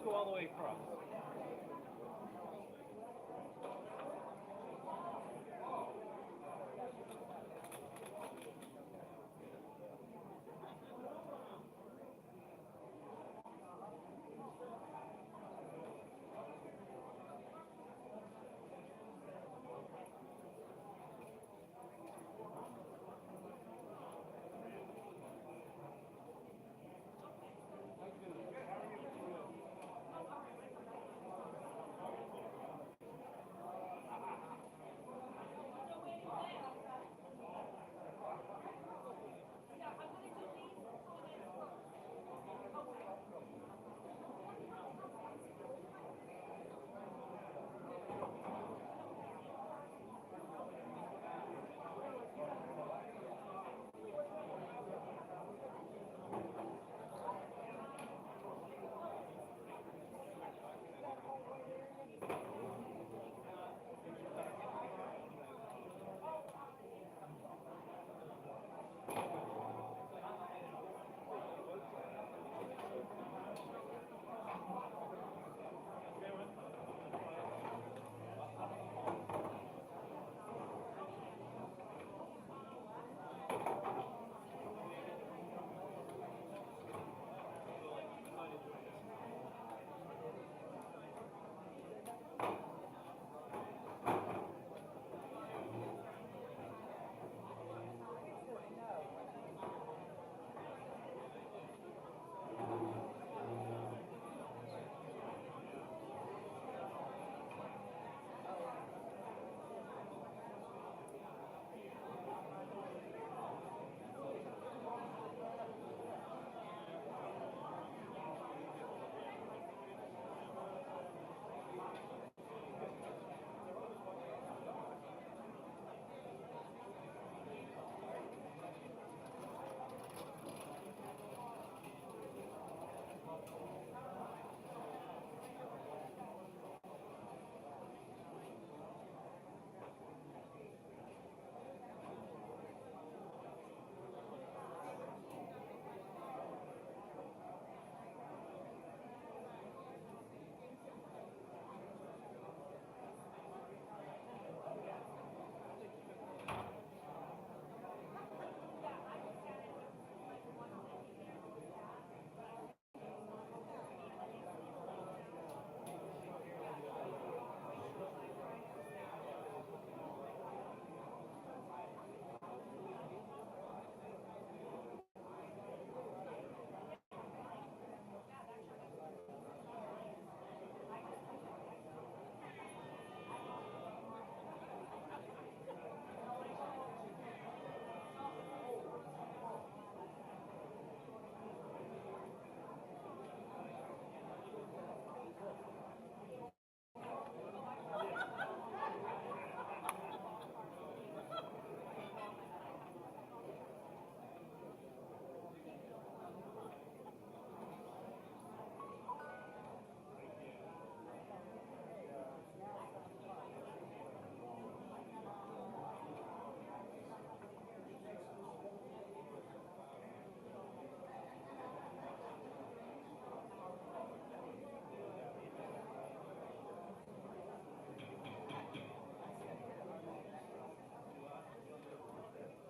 go all the way across.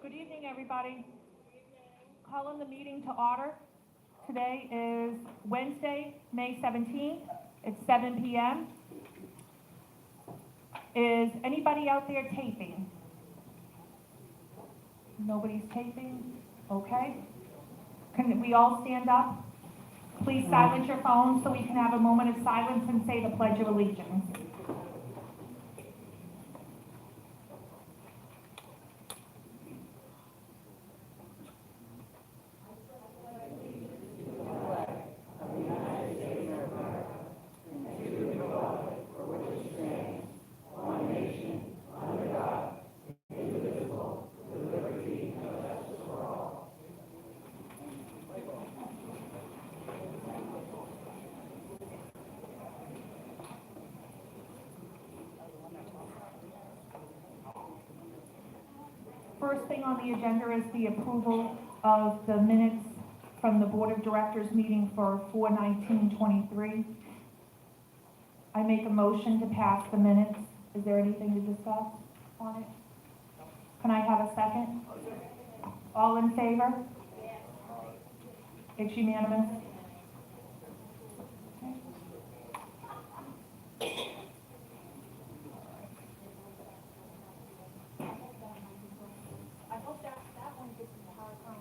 Good evening, everybody. Calling the meeting to order. Today is Wednesday, May 17th. It's 7 p.m. Is anybody out there taping? Nobody's taping? Okay. Can we all stand up? Please silence your phones so we can have a moment of silence and say the Pledge of Allegiance. First thing on the agenda is the approval of the minutes from the Board of Directors meeting for 4/19/23. I make a motion to pass the minutes. Is there anything to discuss on it? Can I have a second? All in favor? It's unanimous. I hope that one gets in the hard time.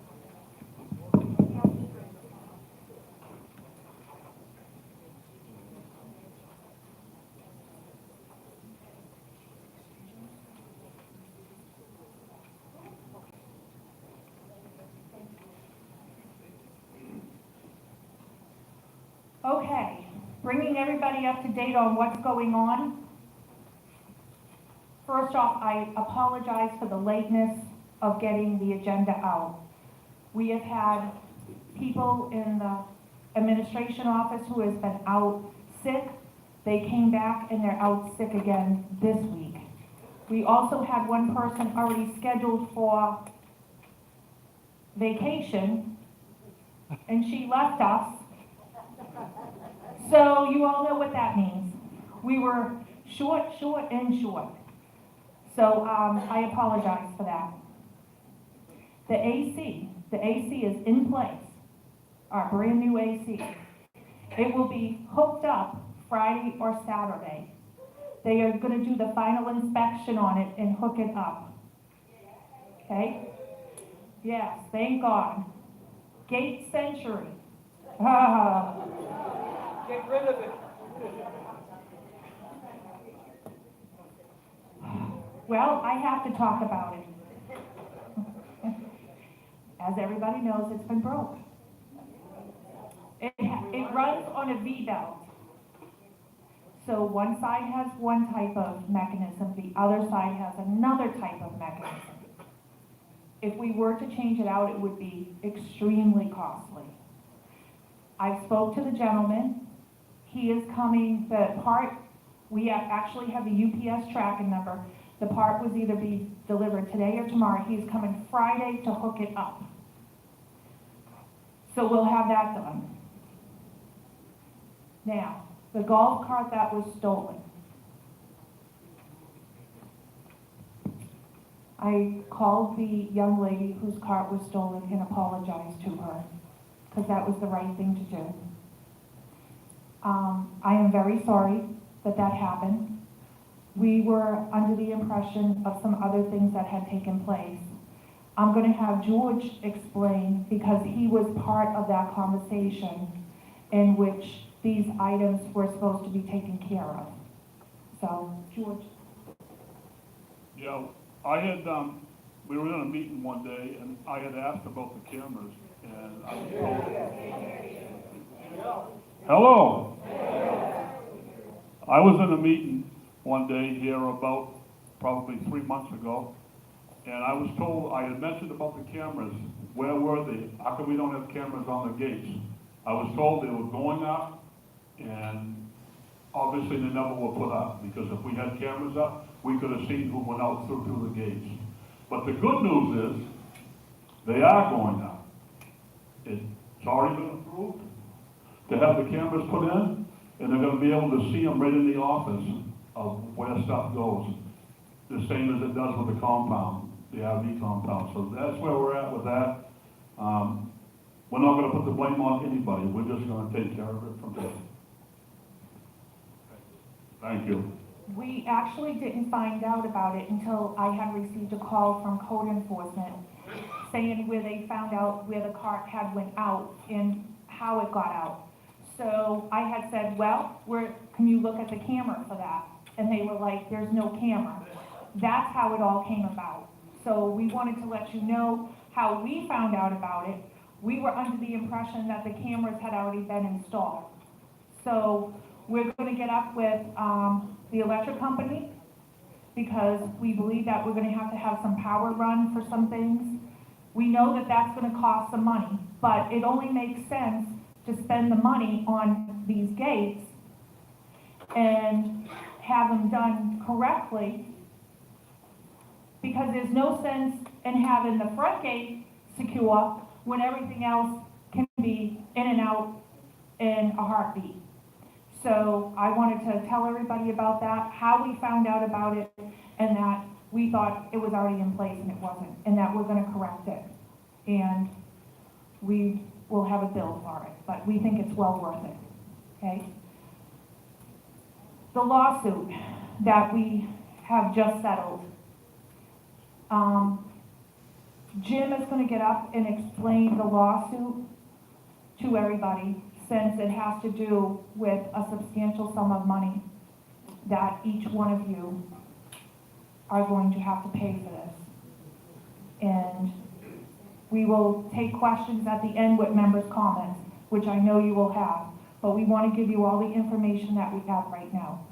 Okay, bringing everybody up to date on what's going on. First off, I apologize for the lateness of getting the agenda out. We have had people in the administration office who has been out sick. They came back and they're out sick again this week. We also had one person already scheduled for vacation, and she left us. So you all know what that means. We were short. So I apologize for that. The AC is in place, our brand new AC. It will be hooked up Friday or Saturday. They are going to do the final inspection on it and hook it up. Okay? Yes, thank God. Gate Century. Get rid of it. Well, I have to talk about it. As everybody knows, it's been broke. It runs on a V-belt. So one side has one type of mechanism, the other side has another type of mechanism. If we were to change it out, it would be extremely costly. I spoke to the gentleman. He is coming, we actually have a UPS tracking number. The part was either be delivered today or tomorrow. He's coming Friday to hook it up. So we'll have that done. Now, the golf cart that was stolen. I called the young lady whose cart was stolen and apologized to her, because that was the right thing to do. I am very sorry that happened. We were under the impression of some other things that had taken place. I'm going to have George explain, because he was part of that conversation in which these items were supposed to be taken care of. So, George. Yeah, we were in a meeting one day, and I had asked about the cameras, and I was told, hello. I was in a meeting one day here about probably 3 months ago, and I was told, I had mentioned about the cameras. Where were they? How come we don't have cameras on the gates? I was told they were going up, and obviously they never were put up, because if we had cameras up, we could have seen who went out through the gates. But the good news is, they are going up. It's already been approved to have the cameras put in, and they're going to be able to see them right in the office of where stuff goes, the same as it does with the compound, the RV compound. So that's where we're at with that. We're not going to put the blame on anybody. We're just going to take care of it from there. Thank you. We actually didn't find out about it until I had received a call from code enforcement saying where they found out where the cart had went out and how it got out. So I had said, well, can you look at the camera for that? And they were like, there's no camera. That's how it all came about. So we wanted to let you know how we found out about it. We were under the impression that the cameras had already been installed. So we're going to get up with the electric company, because we believe that we're going to have some power run for some things. We know that that's going to cost some money, but it only makes sense to spend the money on these gates and have them done correctly, because there's no sense in having the front gate secure when everything else can be in and out in a heartbeat. So I wanted to tell everybody about that, how we found out about it, and that we thought it was already in place and it wasn't, and that we're gonna correct it. And we will have a bill for it, but we think it's well worth it, okay? The lawsuit that we have just settled, Jim is gonna get up and explain the lawsuit to everybody, since it has to do with a substantial sum of money that each one of you are going to have to pay for this. And we will take questions at the end with members' comments, which I know you will have, but we want to give you all the information that we have right now.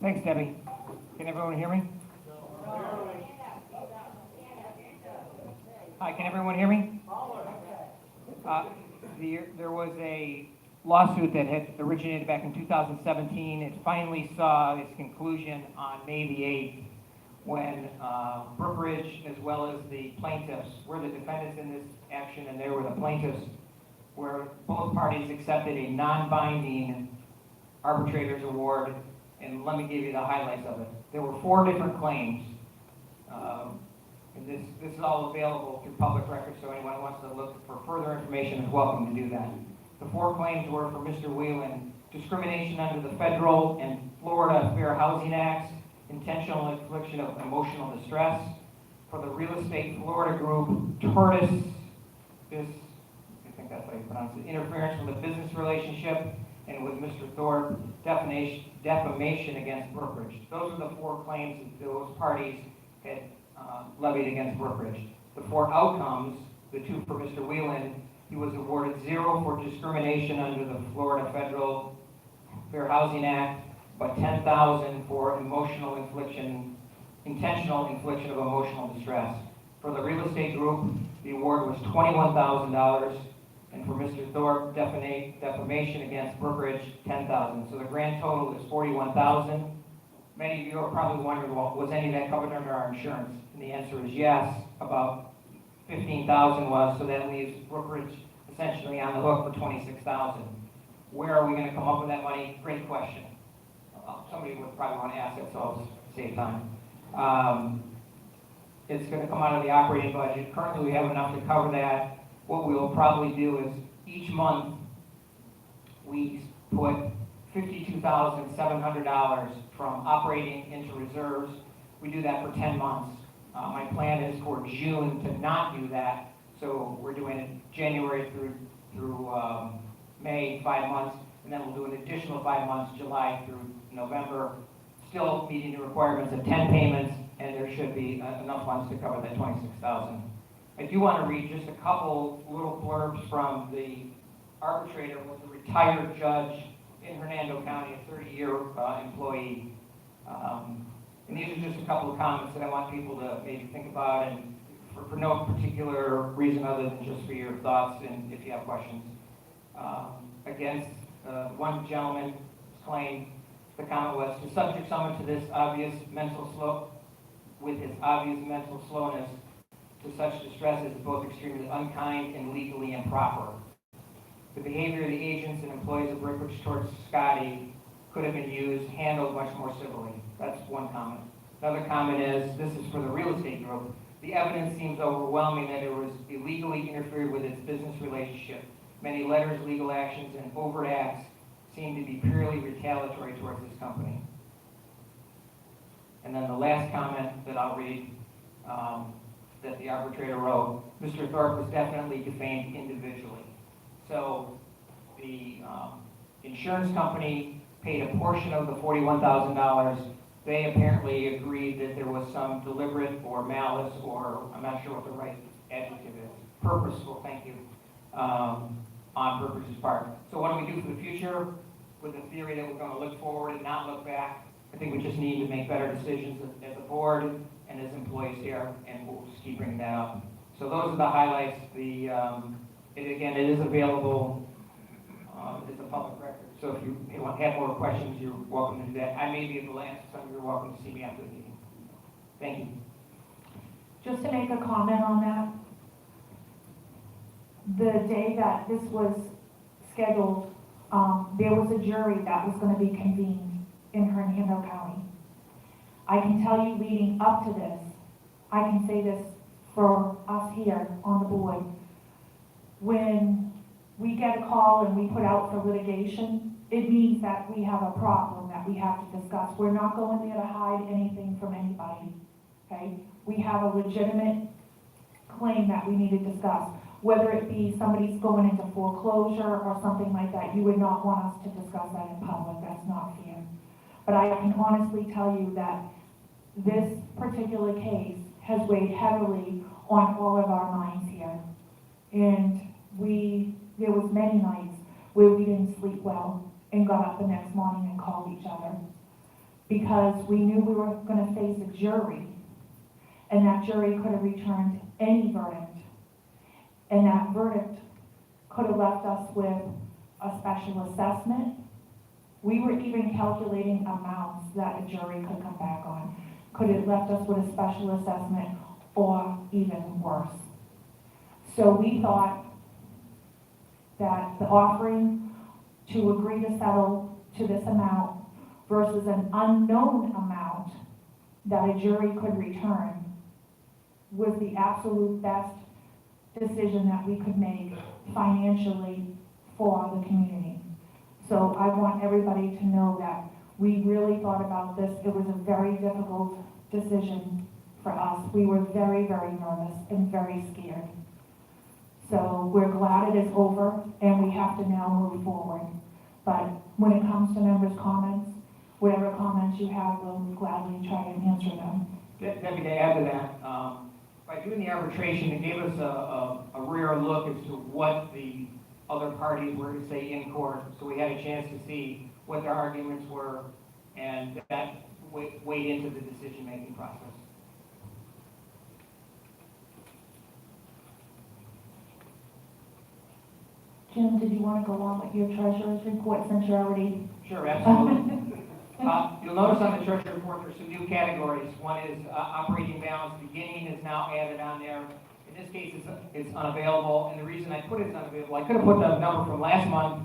Thanks, Debbie. Can everyone hear me? Hi, can everyone hear me? There was a lawsuit that had originated back in 2017. It finally saw its conclusion on May the 8th when Brookridge, as well as the plaintiffs, were the defendants in this action, and they were the plaintiffs, where both parties accepted a non-binding arbitrator's award. And let me give you the highlights of it. There were 4 different claims. And this is all available through public records, so anyone who wants to look for further information is welcome to do that. The 4 claims were for Mr. Whelan: discrimination under the federal and Florida Fair Housing Acts, intentional infliction of emotional distress. For the real estate Florida group, tortice, I think that's how you pronounce it, interference with a business relationship, and with Mr. Thorpe, defamation against Brookridge. Those are the 4 claims that those parties had levied against Brookridge. The 4 outcomes, the 2 for Mr. Whelan, he was awarded 0 for discrimination under the Florida Federal Fair Housing Act, but $10,000 for intentional infliction of emotional distress. For the real estate group, the award was $21,000, and for Mr. Thorpe, defamation against Brookridge, $10,000. So the grand total is $41,000. Many of you are probably wondering, well, was any of that covered under our insurance? And the answer is yes. About $15,000 was, so that leaves Brookridge essentially on the hook for $26,000. Where are we going to come up with that money? Great question. Somebody would probably want to ask that, so I'll save time. It's going to come out of the operating budget. Currently, we have enough to cover that. What we will probably do is each month we put $52,700 from operating into reserves. We do that for 10 months. My plan is for June to not do that, so we're doing it January through May, 5 months, and then we'll do an additional 5 months, July through November, still meeting the requirements of 10 payments, and there should be enough funds to cover that $26,000. I do want to read just a couple little blurbs from the arbitrator, was a retired judge in Hernando County, a 30-year employee. And these are just a couple of comments that I want people to maybe think about, and for no particular reason other than just for your thoughts and if you have questions. Against one gentleman's claim, the comment was, to subject someone to this with his obvious mental slowness to such distress is both extremely unkind and legally improper. The behavior of the agents and employees of Brookridge towards Scotty could have been handled much more civilly. That's one comment. Another comment is, this is for the real estate group. The evidence seems overwhelming that it was illegally interfered with its business relationship. Many letters, legal actions, and overt acts seem to be purely retaliatory towards this company. And then the last comment that I'll read, that the arbitrator wrote, Mr. Thorpe was definitely defamed individually. So the insurance company paid a portion of the $41,000. They apparently agreed that there was some deliberate or malice, or I'm not sure what the right adjective is, purposeful, thank you, on Brookridge's part. So what do we do for the future with the theory that we're going to look forward and not look back? I think we just need to make better decisions as a board and as employees here, and we'll just keep bringing that up. So those are the highlights. Again, it is available as a public record. So if you have more questions, you're welcome to do that. I may be able to answer some. You're welcome to see me after the meeting. Thank you. Just to make a comment on that, the day that this was scheduled there was a jury that was gonna be convened in Hernando County. I can tell you leading up to this, I can say this for us here on the board, when we get a call and we put out for litigation, it means that we have a problem that we have to discuss. We're not going there to hide anything from anybody, okay? We have a legitimate claim that we need to discuss. Whether it be somebody's going into foreclosure or something like that, you would not want us to discuss that in public. That's not fair. But I can honestly tell you that this particular case has weighed heavily on all of our minds here. And there was many nights where we didn't sleep well and got up the next morning and called each other because we knew we were going to face a jury, and that jury could have returned any verdict, and that verdict could have left us with a special assessment. We were even calculating amounts that a jury could come back on. Could have left us with a special assessment or even worse. So we thought that the offering to agree to settle to this amount versus an unknown amount that a jury could return was the absolute best decision that we could make financially for the community. So I want everybody to know that we really thought about this. It was a very difficult decision for us. We were very, very nervous and very scared. So we're glad it is over and we have to now move forward. But when it comes to members' comments, whatever comments you have, we'll gladly try and answer them. Debbie, to add to that, by doing the arbitration, it gave us a rare look as to what the other parties were to say in court. So we had a chance to see what their arguments were, and that weighed into the decision-making process. Jim, did you want to go on with your treasurer's report since you're already... Sure, absolutely. You'll notice on the treasury report there's some new categories. One is operating balance beginning is now added on there. In this case, it's unavailable, and the reason I put it's unavailable, I could have put the number from last month,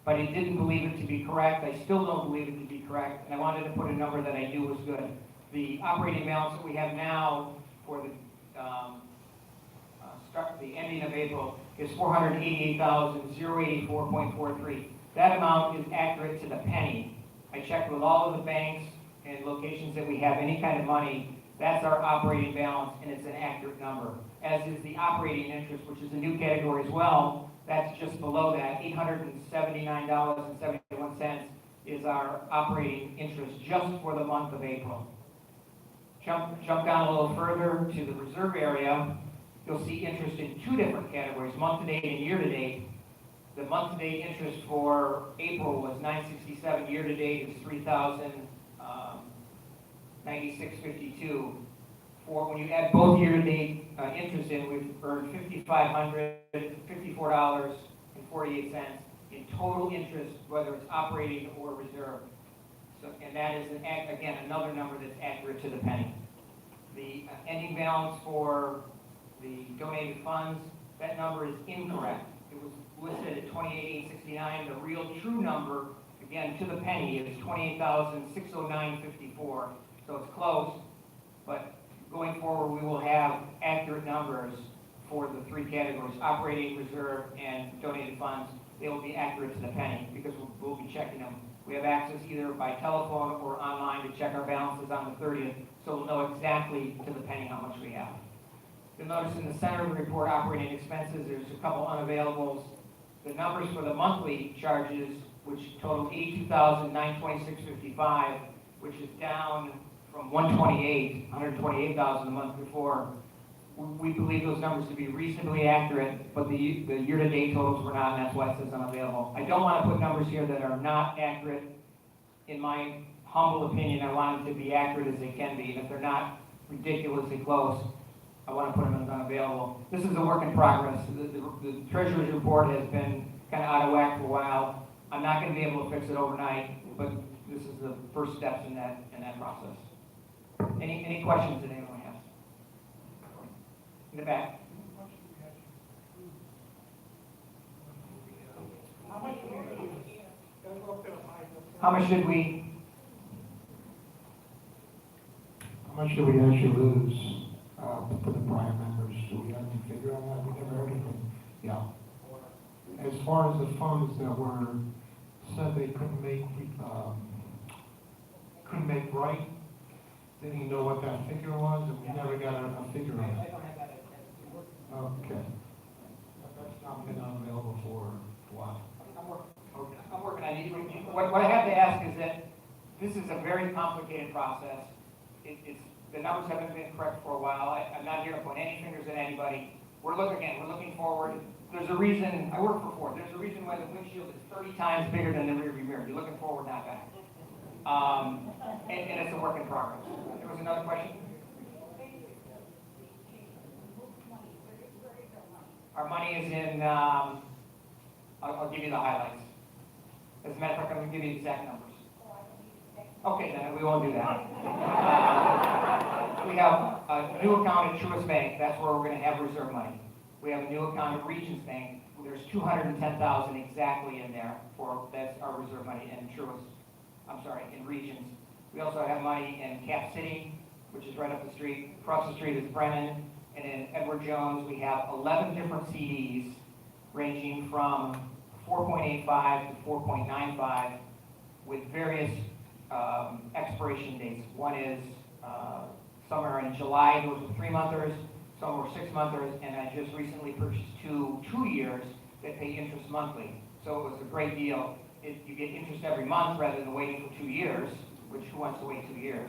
but I didn't believe it to be correct. I still don't believe it to be correct, and I wanted to put a number that I knew was good. The operating balance that we have now for the the ending of April is $488,084.43. That amount is accurate to the penny. I checked with all of the banks and locations that we have any kind of money. That's our operating balance, and it's an accurate number. As is the operating interest, which is a new category as well. That's just below that. $879.71 is our operating interest just for the month of April. Jump down a little further to the reserve area. You'll see interest in two different categories, month-to-date and year-to-date. The month-to-date interest for April was $967. Year-to-date is $3,096.52. For when you add both year-to-date interest in, we've earned $5,554.48 in total interest, whether it's operating or reserve. So, and that is again another number that's accurate to the penny. The ending balance for the donated funds, that number is incorrect. It was listed at $28,869. The real true number, again to the penny, is $28,609.54. So it's close, but going forward we will have accurate numbers for the three categories: operating, reserve, and donated funds. They will be accurate to the penny because we'll be checking them. We have access either by telephone or online to check our balances on the 30th, so we'll know exactly to the penny how much we have. You'll notice in the center of the report, operating expenses, there's a couple unavailables. The numbers for the monthly charges, which total $82,926.55, which is down from $128,000 the month before. We believe those numbers to be reasonably accurate, but the year-to-date totals were not, and that's why it says unavailable. I don't want to put numbers here that are not accurate. In my humble opinion, I want them to be accurate as they can be, and if they're not ridiculously close, I want to put them as unavailable. This is a work in progress. The Treasurer's report has been kind of out of whack for a while. I'm not going to be able to fix it overnight, but this is the first steps in that process. Any questions that anyone has? In the back. How much How much did we, How much did we actually lose for the prior members? Do we have any figure on that? We never heard anything. Yeah. As far as the funds that were said they couldn't make right, didn't you know what that figure was? And we never got a figure on it. Okay. That's not been available for a while. I'm working on it. What I have to ask is that this is a very complicated process. The numbers haven't been correct for a while. I'm not here to point any fingers at anybody. We're looking forward. There's a reason, I work for Ford, there's a reason why the windshield is 30 times bigger than the rearview mirror. You're looking forward, not back. And it's a work in progress. There was another question? Our money is in, I'll give you the highlights. As a matter of fact, I'm going to give you the exact numbers. Okay, then we won't do that. We have a new account at Truist Bank. That's where we're going to have reserve money. We have a new account at Regions Bank. There's $210,000 exactly in there that's our reserve money in in Regions. We also have money in Cap City, which is right up the street. Across the street is Brennan. And in Edward Jones, we have 11 different CDs ranging from 4.85 to 4.95 with various expiration dates. One is somewhere in July, those were 3-monthers, some were 6-monthers, and I just recently purchased 2 years that pay interest monthly. So it was a great deal. You get interest every month rather than waiting for 2 years, which who wants to wait 2 years?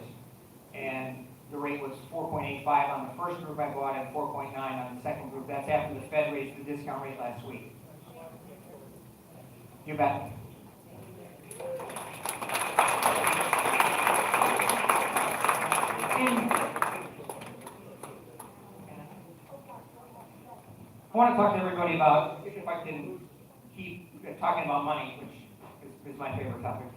And the rate was 4.85 on the first group I bought and 4.9 on the second group. That's after the Fed raised the discount rate last week. You bet. I want to talk to everybody about, if I can keep talking about money, which is my favorite topic.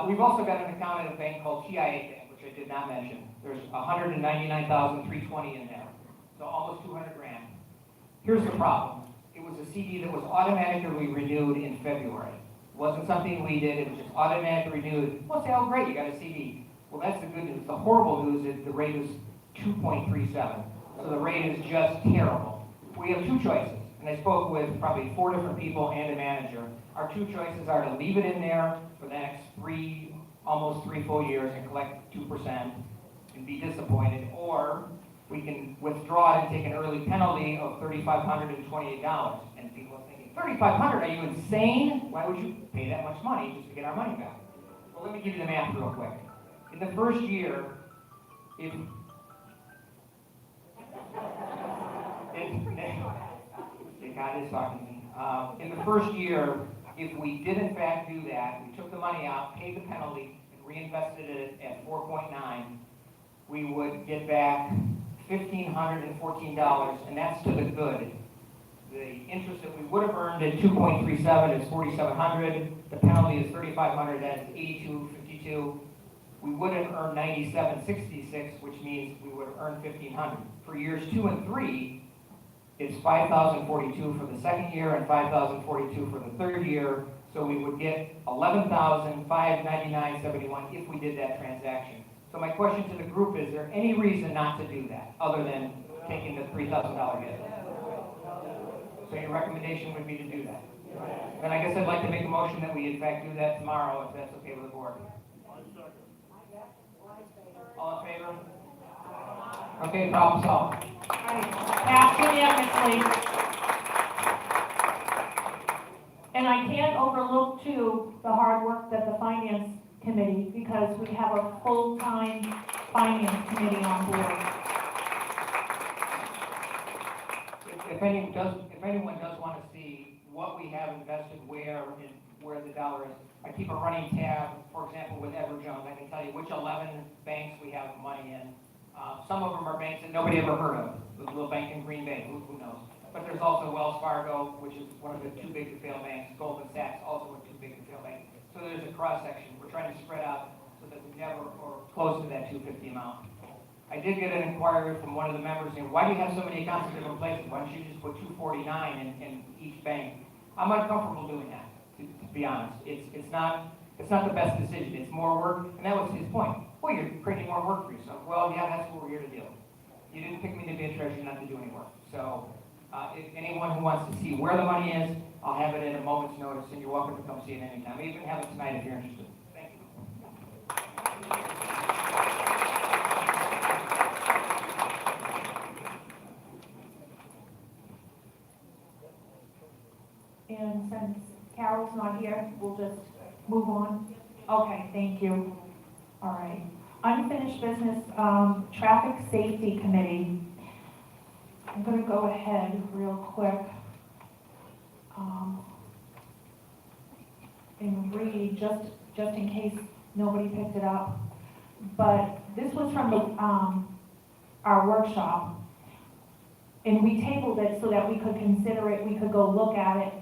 We've also got an account at a bank called TIA Bank, which I did not mention. There's $199,320 in there, so almost 200 grand. Here's the problem. It was a CD that was automatically renewed in February. It wasn't something we did, it was just automatically renewed. Well, say, oh great, you got a CD. Well, that's the good news. The horrible news is the rate is 2.37. So the rate is just terrible. We have 2 choices, and I spoke with probably 4 different people and a manager. Our 2 choices are to leave it in there for the next almost 3 full years and collect 2% and be disappointed, or we can withdraw it and take an early penalty of $3,528. And people are thinking, $3,500? Are you insane? Why would you pay that much money just to get our money back? Well, let me give you the math real quick. In the first year, God is talking to me. In the first year, if we did in fact do that, we took the money out, paid the penalty, and reinvested it at 4.9, we would get back $1,514, and that's to the good. The interest that we would have earned at 2.37 is $4,700. The penalty is $3,500. That's $82.52. We would have earned $97.66, which means we would have earned $1,500. For years 2 and 3, it's $5,042 for the second year and $5,042 for the third year. So we would get $11,599.71 if we did that transaction. So my question to the group is there any reason not to do that other than taking the $3,000 hit? So your recommendation would be to do that. Then I guess I'd like to make a motion that we in fact do that tomorrow, if that's okay with the board. All in favor? Okay, problem solved. Passed unanimously. And I can't overlook too the hard work that the finance committee, because we have a full-time finance committee on board. If anyone does want to see what we have invested where and where the dollar is, I keep a running tab, for example, with Edward Jones. I can tell you which 11 banks we have money in. Some of them are banks that nobody ever heard of. The little bank in Green Bay, who knows? But there's also Wells Fargo, which is one of the too big to fail banks. Goldman Sachs, also a too big to fail bank. So there's a cross-section. We're trying to spread out so that we never or close to that 250 amount. I did get an inquiry from one of the members saying, why do you have so many accounts in different places? Why don't you just put 249 in each bank? I'm uncomfortable doing that. to be honest. It's not the best decision, it's more work, and that was his point. Well, you're creating more work for yourself. Well, yeah, that's what we're here to do. You didn't pick me to be a treasurer, not to do any work. So, if anyone who wants to see where the money is, I'll have it at a moment's notice, and you're welcome to come see it anytime. We even have it tonight if you're interested. Thank you. And since Carol's not here, we'll just move on? Okay, thank you. All right. Unfinished business, Traffic Safety Committee. I'm gonna go ahead real quick. And read, just in case nobody picked it up. But this was from the, our workshop. And we tabled it so that we could consider it, we could go look at it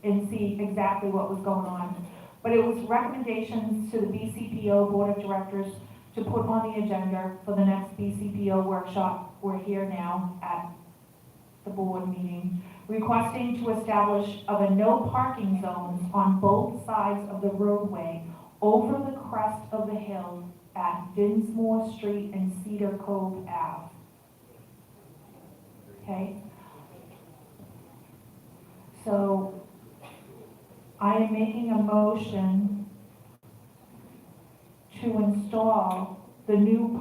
and see exactly what was going on. But it was recommendations to the BCPO Board of Directors to put on the agenda for the next BCPO workshop. We're here now at the board meeting, requesting to establish of a no parking zones on both sides of the roadway over the crest of the hill at Dinsmore Street and Cedar Cove Ave. Okay? So I am making a motion to install the new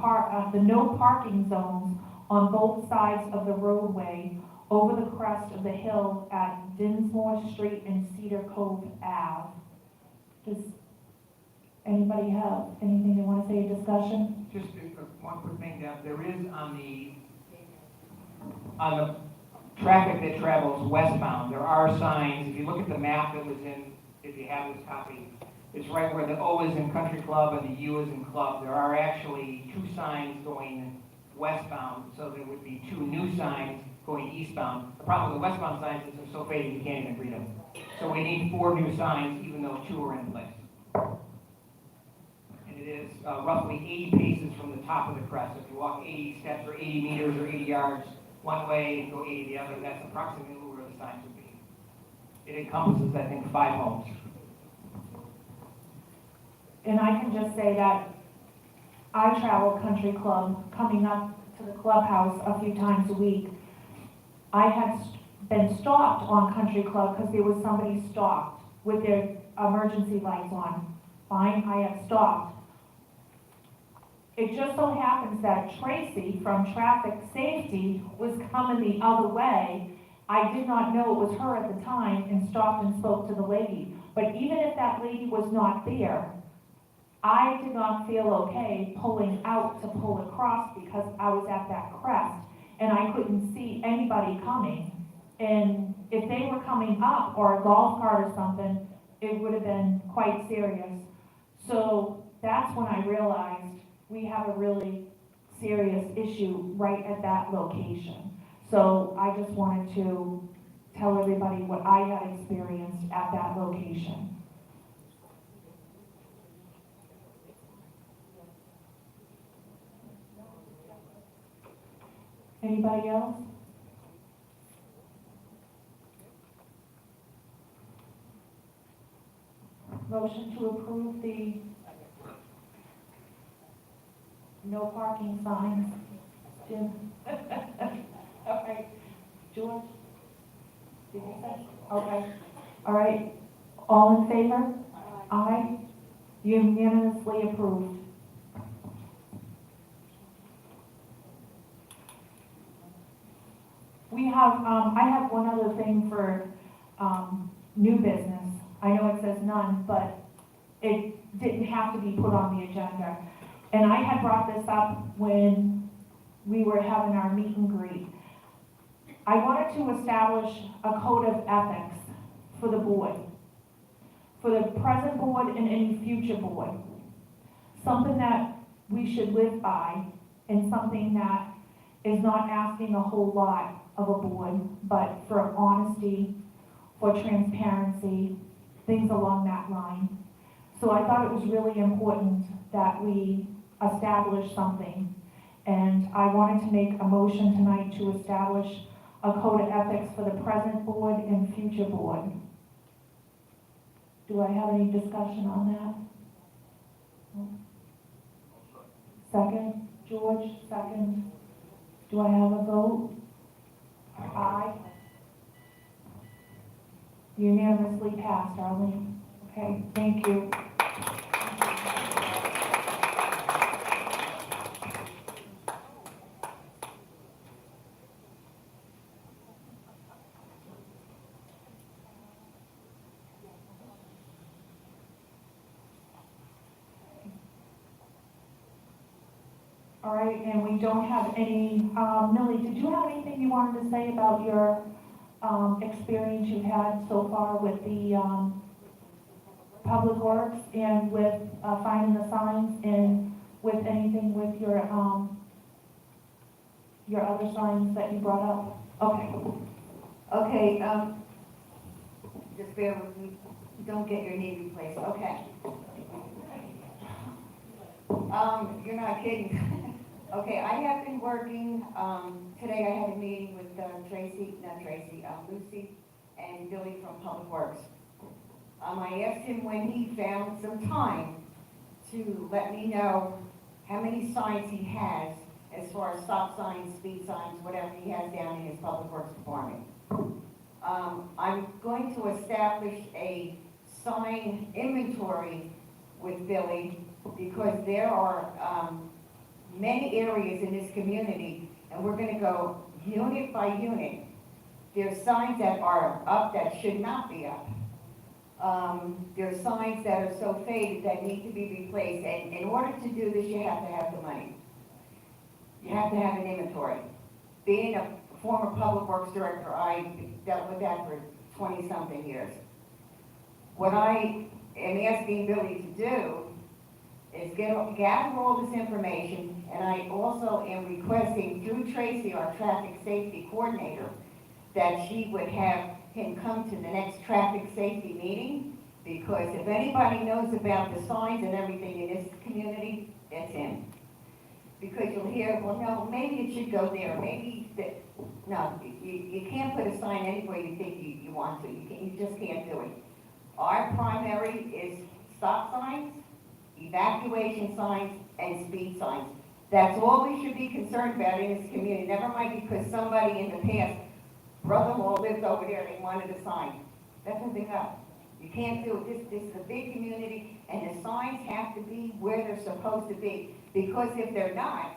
no parking zones on both sides of the roadway over the crest of the hill at Dinsmore Street and Cedar Cove Ave. Does anybody have anything they want to say, a discussion? Just one quick thing, Deb. There is on the traffic that travels westbound, there are signs. If you look at the map that was in, if you have this copy, it's right where the O is in Country Club and the U is in Club. There are actually 2 signs going westbound, so there would be 2 new signs going eastbound. The problem with the westbound signs is they're so faded you can't even read them. So we need 4 new signs, even though 2 are in place. And it is roughly 80 paces from the top of the crest. If you walk 80 steps or 80 meters or 80 yards one way and go 80 the other, that's approximately where the signs would be. It encompasses, I think, 5 homes. And I can just say that I travel Country Club, coming up to the clubhouse a few times a week. I had been stopped on Country Club because there was somebody stopped with their emergency lights on. Fine, I had stopped. It just so happens that Tracy from Traffic Safety was coming the other way. I did not know it was her at the time and stopped and spoke to the lady. But even if that lady was not there, I did not feel okay pulling out to pull across because I was at that crest and I couldn't see anybody coming. And if they were coming up or a golf cart or something, it would have been quite serious. So that's when I realized we have a really serious issue right at that location. So I just wanted to tell everybody what I had experienced at that location. Anybody else? Motion to approve the no parking signs. Jim? Okay. George? Did you say? Okay. All right. All in favor? Aye. Unanimously approved. We have, I have one other thing for new business. I know it says none, but it didn't have to be put on the agenda. And I had brought this up when we were having our meet and greet. I wanted to establish a code of ethics for the board, for the present board and any future board. Something that we should live by and something that is not asking a whole lot of a board, but for honesty, for transparency, things along that line. So I thought it was really important that we establish something. And I wanted to make a motion tonight to establish a code of ethics for the present board and future board. Do I have any discussion on that? Second, George, second. Do I have a vote? Aye. Unanimously passed, Arlene. Okay, thank you. All right, and we don't have any, Millie, did you have anything you wanted to say about your experience you've had so far with the Public Works and with finding the signs and with anything with your other signs that you brought up? Okay. Okay, just bear with me, don't get your knee replaced, okay. You're not kidding. Okay, I have been working, today I had a meeting with Lucy and Billy from Public Works. I asked him when he found some time to let me know how many signs he has as far as stop signs, speed signs, whatever he has down in his Public Works department. I'm going to establish a sign inventory with Billy because there are many areas in this community, and we're going to go unit by unit. There's signs that are up that should not be up. There's signs that are so faded that need to be replaced, and in order to do this, you have to have the money. You have to have an inventory. Being a former Public Works director, I dealt with that for 20-something years. What I am asking Billy to do is gather all this information, and I also am requesting through Tracy, our traffic safety coordinator, that she would have him come to the next traffic safety meeting, because if anybody knows about the signs and everything in this community, it's him. Because you'll hear, well, no, maybe it should go there, maybe that, no, you can't put a sign anywhere you think you want to, you just can't do it. Our primary is stop signs, evacuation signs, and speed signs. That's all we should be concerned about in this community, never mind because somebody in the past, brother-in-law lived over there, they wanted a sign. That doesn't go. You can't do it. This is a big community, and the signs have to be where they're supposed to be. Because if they're not,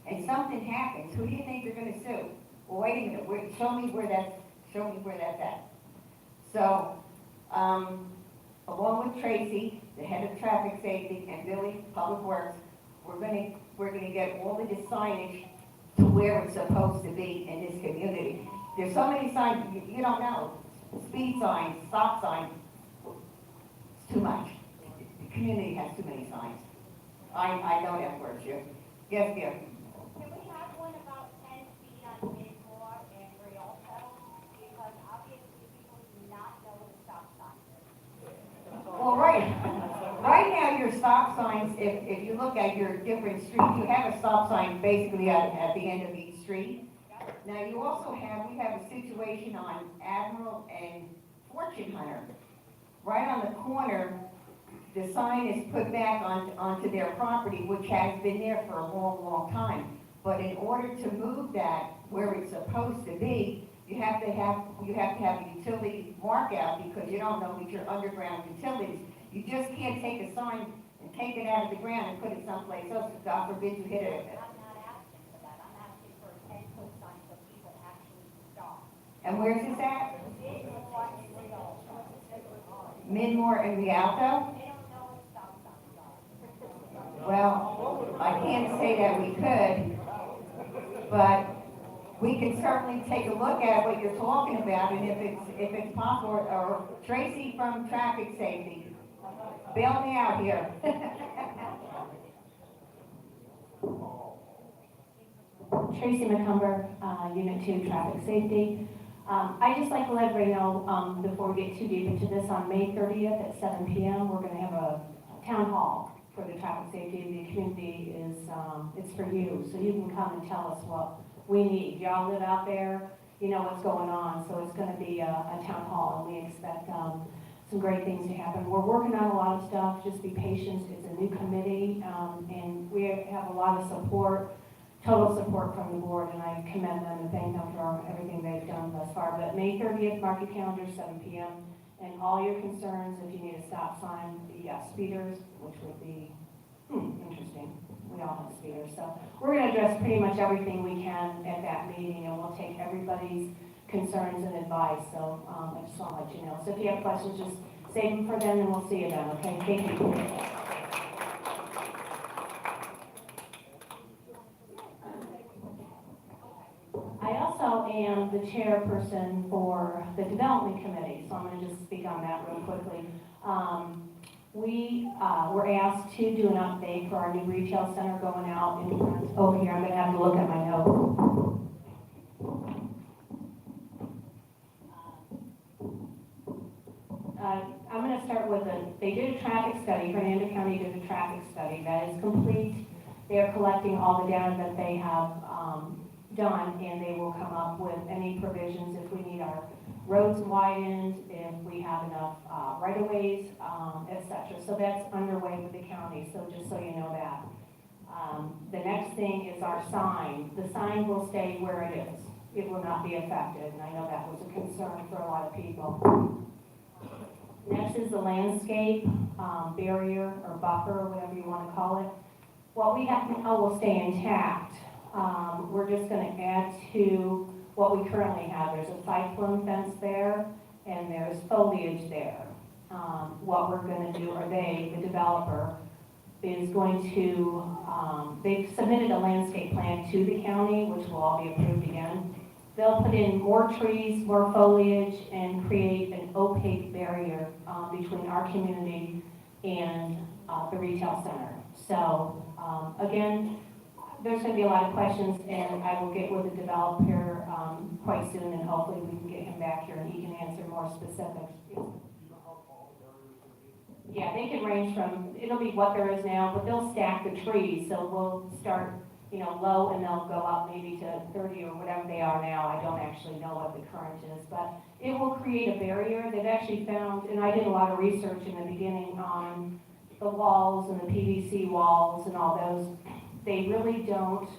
and something happens, who do you think they're going to sue? Well, wait a minute. Show me where that's at. So, along with Tracy, the head of traffic safety, and Billy, Public Works, we're going to get all of this signage to where it's supposed to be in this community. There's so many signs, you don't know. Speed signs, stop signs, it's too much. The community has too many signs. I don't have words here. Yes, dear. Can we have one about 10 feet on Midmore and Rialto? Because obviously people do not know the stop sign. Well, right now your stop signs, if you look at your different streets, you have a stop sign basically at the end of each street. Now you also we have a situation on Admiral and Fortune Hunter. Right on the corner, the sign is put back onto their property, which has been there for a long, long time. But in order to move that where it's supposed to be, you have to have a utility mark out because you don't know which are underground utilities. You just can't take a sign and take it out of the ground and put it someplace else. God forbid you hit it. I'm not asking for that. I'm asking for a 10-foot sign so people actually stop. And where's this at? Midmore and Rialto. Midmore and Rialto? They don't know what stop signs are. Well, I can't say that we could, but we can certainly take a look at what you're talking about, and if it's possible, or Tracy from Traffic Safety, bail me out here. Tracy McCumber, Unit 2 Traffic Safety. I'd just like to let everybody know, before we get too deep into this, on May 30th at 7 p.m., we're going to have a town hall for the traffic safety. The community is, it's for you, so you can come and tell us what we need. Y'all live out there, you know what's going on, so it's going to be a town hall, and we expect some great things to happen. We're working on a lot of stuff, just be patient. It's a new committee, and we have a lot of support, total support from the board, and I commend them and thank them for everything they've done thus far. But May 30th, mark your calendar, 7 p.m. And all your concerns, if you need a stop sign, the speeders, which would be interesting. We all have speeders. So we're going to address pretty much everything we can at that meeting, and we'll take everybody's concerns and advice. So I just want to let you know. So if you have questions, just save them for then, and we'll see you then, okay? Thank you. I also am the chairperson for the development committee, so I'm going to just speak on that real quickly. We were asked to do an update for our new retail center going out in front over here. I'm going to have to look at my notes. I'm going to start with they did a traffic study. Fernando County did a traffic study that is complete. They are collecting all the data that they have done, and they will come up with any provisions if we need our roads widened, if we have enough right-of-ways, etc. So that's underway with the county, so just so you know that. The next thing is our sign. The sign will stay where it is. It will not be affected, and I know that was a concern for a lot of people. Next is the landscape barrier or buffer, or whatever you want to call it. What we have now will stay intact. We're just going to add to what we currently have. There's a cyclone fence there, and there's foliage there. What we're going to do, or the developer, is going to, they've submitted a landscape plan to the county, which will all be approved again. They'll put in more trees, more foliage, and create an opaque barrier between our community and the retail center. So, again, there's going to be a lot of questions, and I will get with the developer quite soon, and hopefully we can get him back here and he can answer more specifics. Yeah, they can range from, it'll be what there is now, but they'll stack the trees, so we'll start, low, and they'll go up maybe to 30 or whatever they are now. I don't actually know what the current is, but it will create a barrier. They've actually found, and I did a lot of research in the beginning on the walls and the PVC walls and all those. They really don't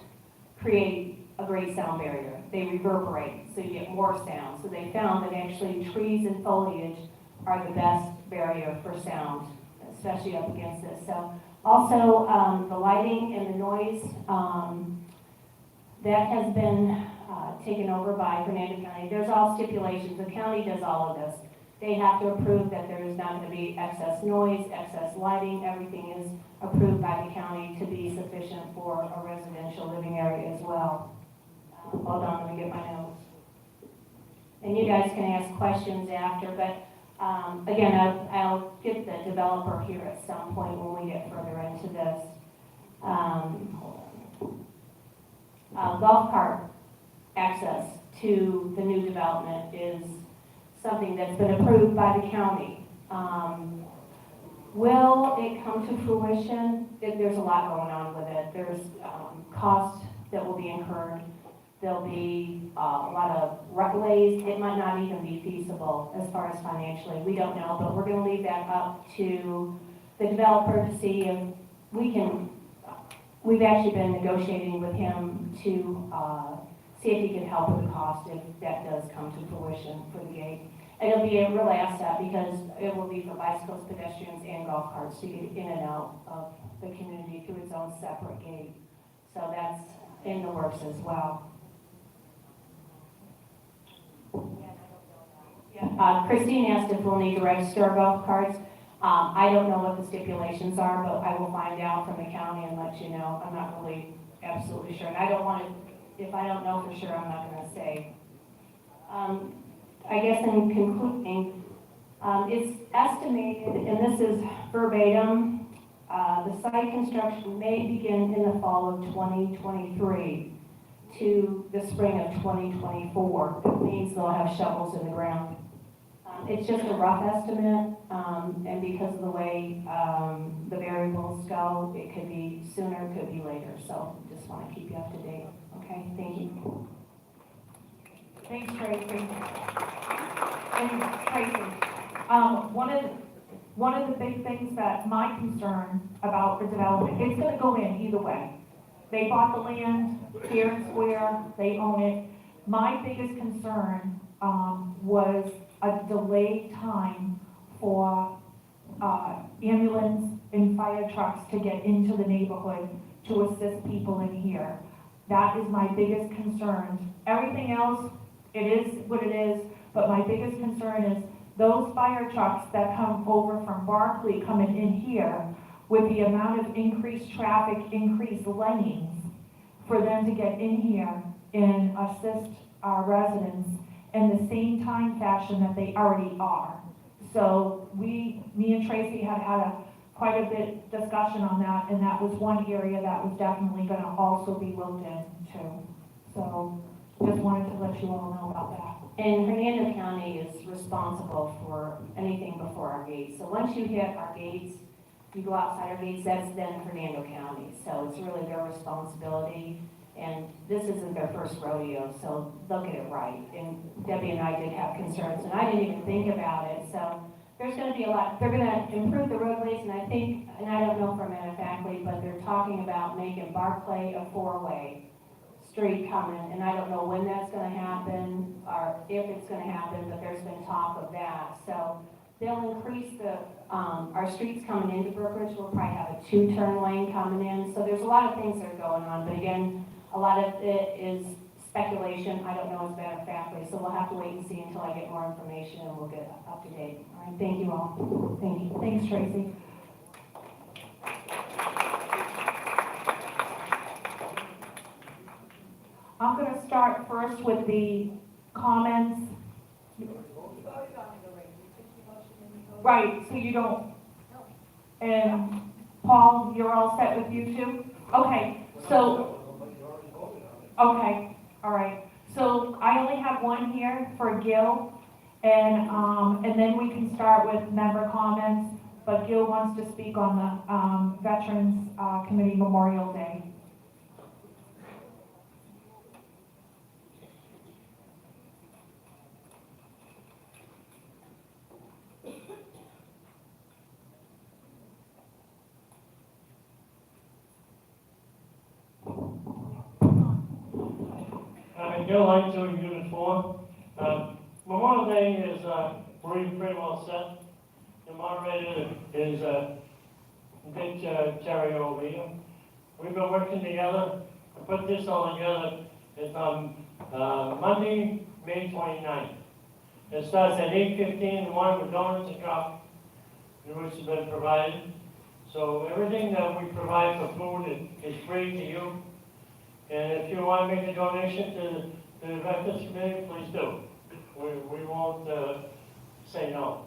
create a great sound barrier. They reverberate, so you get more sound. So they found that actually trees and foliage are the best barrier for sound, especially up against this. So also the lighting and the noise, that has been taken over by Fernando County. There's all stipulations. The county does all of this. They have to approve that there is not going to be excess noise, excess lighting. Everything is approved by the county to be sufficient for a residential living area as well. Hold on, let me get my notes. And you guys can ask questions after, but again, I'll get the developer here at some point when we get further into this. Hold on. Golf cart access to the new development is something that's been approved by the county. Will it come to fruition? There's a lot going on with it. There's costs that will be incurred. There'll be a lot of runways. It might not even be feasible as far as financially. We don't know, but we're going to leave that up to the developer to see if we can. We've actually been negotiating with him to see if he can help with the cost if that does come to fruition for the gate. And it'll be a real asset because it will be for bicycles, pedestrians, and golf carts to get in and out of the community through its own separate gate. So that's in the works as well. Christine asked if we'll need to register our golf carts. I don't know what the stipulations are, but I will find out from the county and let you know. I'm not really absolutely sure. And I don't want to, if I don't know for sure, I'm not going to say. I guess in concluding, it's estimated, and this is verbatim, the site construction may begin in the fall of 2023 to the spring of 2024. It means they'll have shovels in the ground. It's just a rough estimate, and because of the way the variables go, it could be sooner, it could be later. So just want to keep you up to date. Okay, thank you. Thanks, Tracy. And Tracy, One of the big things that my concern about the development, it's gonna go in either way. They bought the land fair and square, they own it. My biggest concern, was a delayed time for, ambulance and fire trucks to get into the neighborhood to assist people in here. That is my biggest concern. Everything else, it is what it is, but my biggest concern is those fire trucks that come over from Barclay coming in here with the amount of increased traffic, increased lanes, for them to get in here and assist our residents in the same time fashion that they already are. So me and Tracy had quite a bit discussion on that, and that was one area that was definitely gonna also be looked into. So just wanted to let you all know about that. And Hernando County is responsible for anything before our gates. So once you hit our gates, you go outside our gates, that's then Hernando County. So it's really their responsibility. And this isn't their first rodeo, so they'll get it right. And Debbie and I did have concerns, and I didn't even think about it. So there's gonna be a lot, they're gonna improve the roadways, and I think, and I don't know for a matter of factly, but they're talking about making Barclay a 4-way street coming, and I don't know when that's gonna happen, or if it's gonna happen, but there's been talk of that. So they'll increase our streets coming into Brookridge. We'll probably have a 2-turn lane coming in. So there's a lot of things that are going on, but again, a lot of it is speculation. I don't know as a matter of factly, so we'll have to wait and see until I get more information, and we'll get up to date. All right, thank you all. Thank you. Thanks, Tracy. I'm gonna start first with the comments. Right, so you don't, and Paul, you're all set with you too? Okay, so, okay, all right. So I only have one here for Gil, and then we can start with member comments, but Gil wants to speak on the Veterans Committee Memorial Day. Gil Light, Unit 4. Memorial Day is pretty well set. The moderator is Dick Terry over here. We've been working together to put this all together. It's on Monday, May 29th. It starts at 8:15 in the morning with donuts and coffee, which has been provided. So everything that we provide for food is free to you. And if you want to make a donation to the Veterans Committee, please do. We won't say no.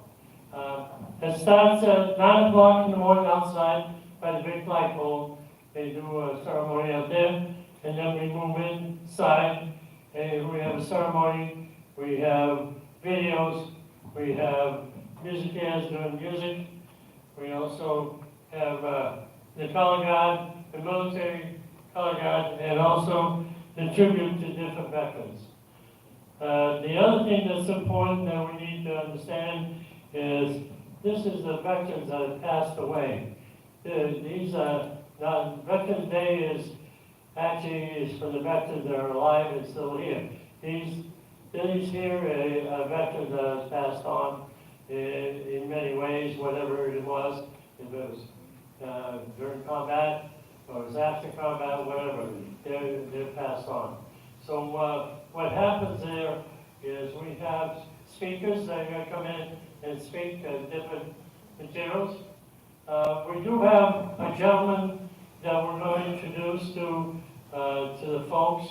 It starts at 9 o'clock in the morning outside by the big flagpole. They do a ceremony out there, and then we move inside, and we have a ceremony. We have videos. We have musicians doing music. We also have the color guard, the military color guard, and also the tribute to different veterans. The other thing that's important that we need to understand is this is the veterans that have passed away. These Veterans Day is for the veterans that are alive and still here. These here are veterans that have passed on in many ways, whatever it was, if it was during combat, or it was after combat, whatever, they're passed on. So what happens there is we have speakers that are going to come in and speak different materials. We do have a gentleman that we're going to introduce to the folks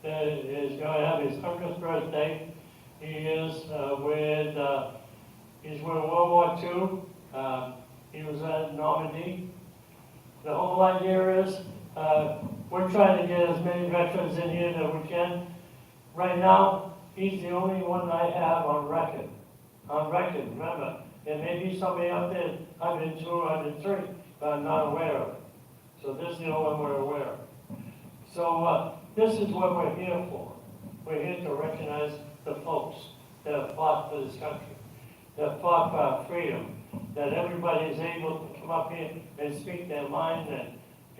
that is going to have his 100th birthday. He is he's with World War II. He was at Normandy. The whole idea is we're trying to get as many veterans in here that we can. Right now, he's the only one I have on record. On record, remember. There may be somebody out there, I've been 2 or I've been 3, but I'm not aware of. So this is the only one we're aware of. So this is what we're here for. We're here to recognize the folks that have fought for this country. that fought for our freedom, that everybody is able to come up here and speak their mind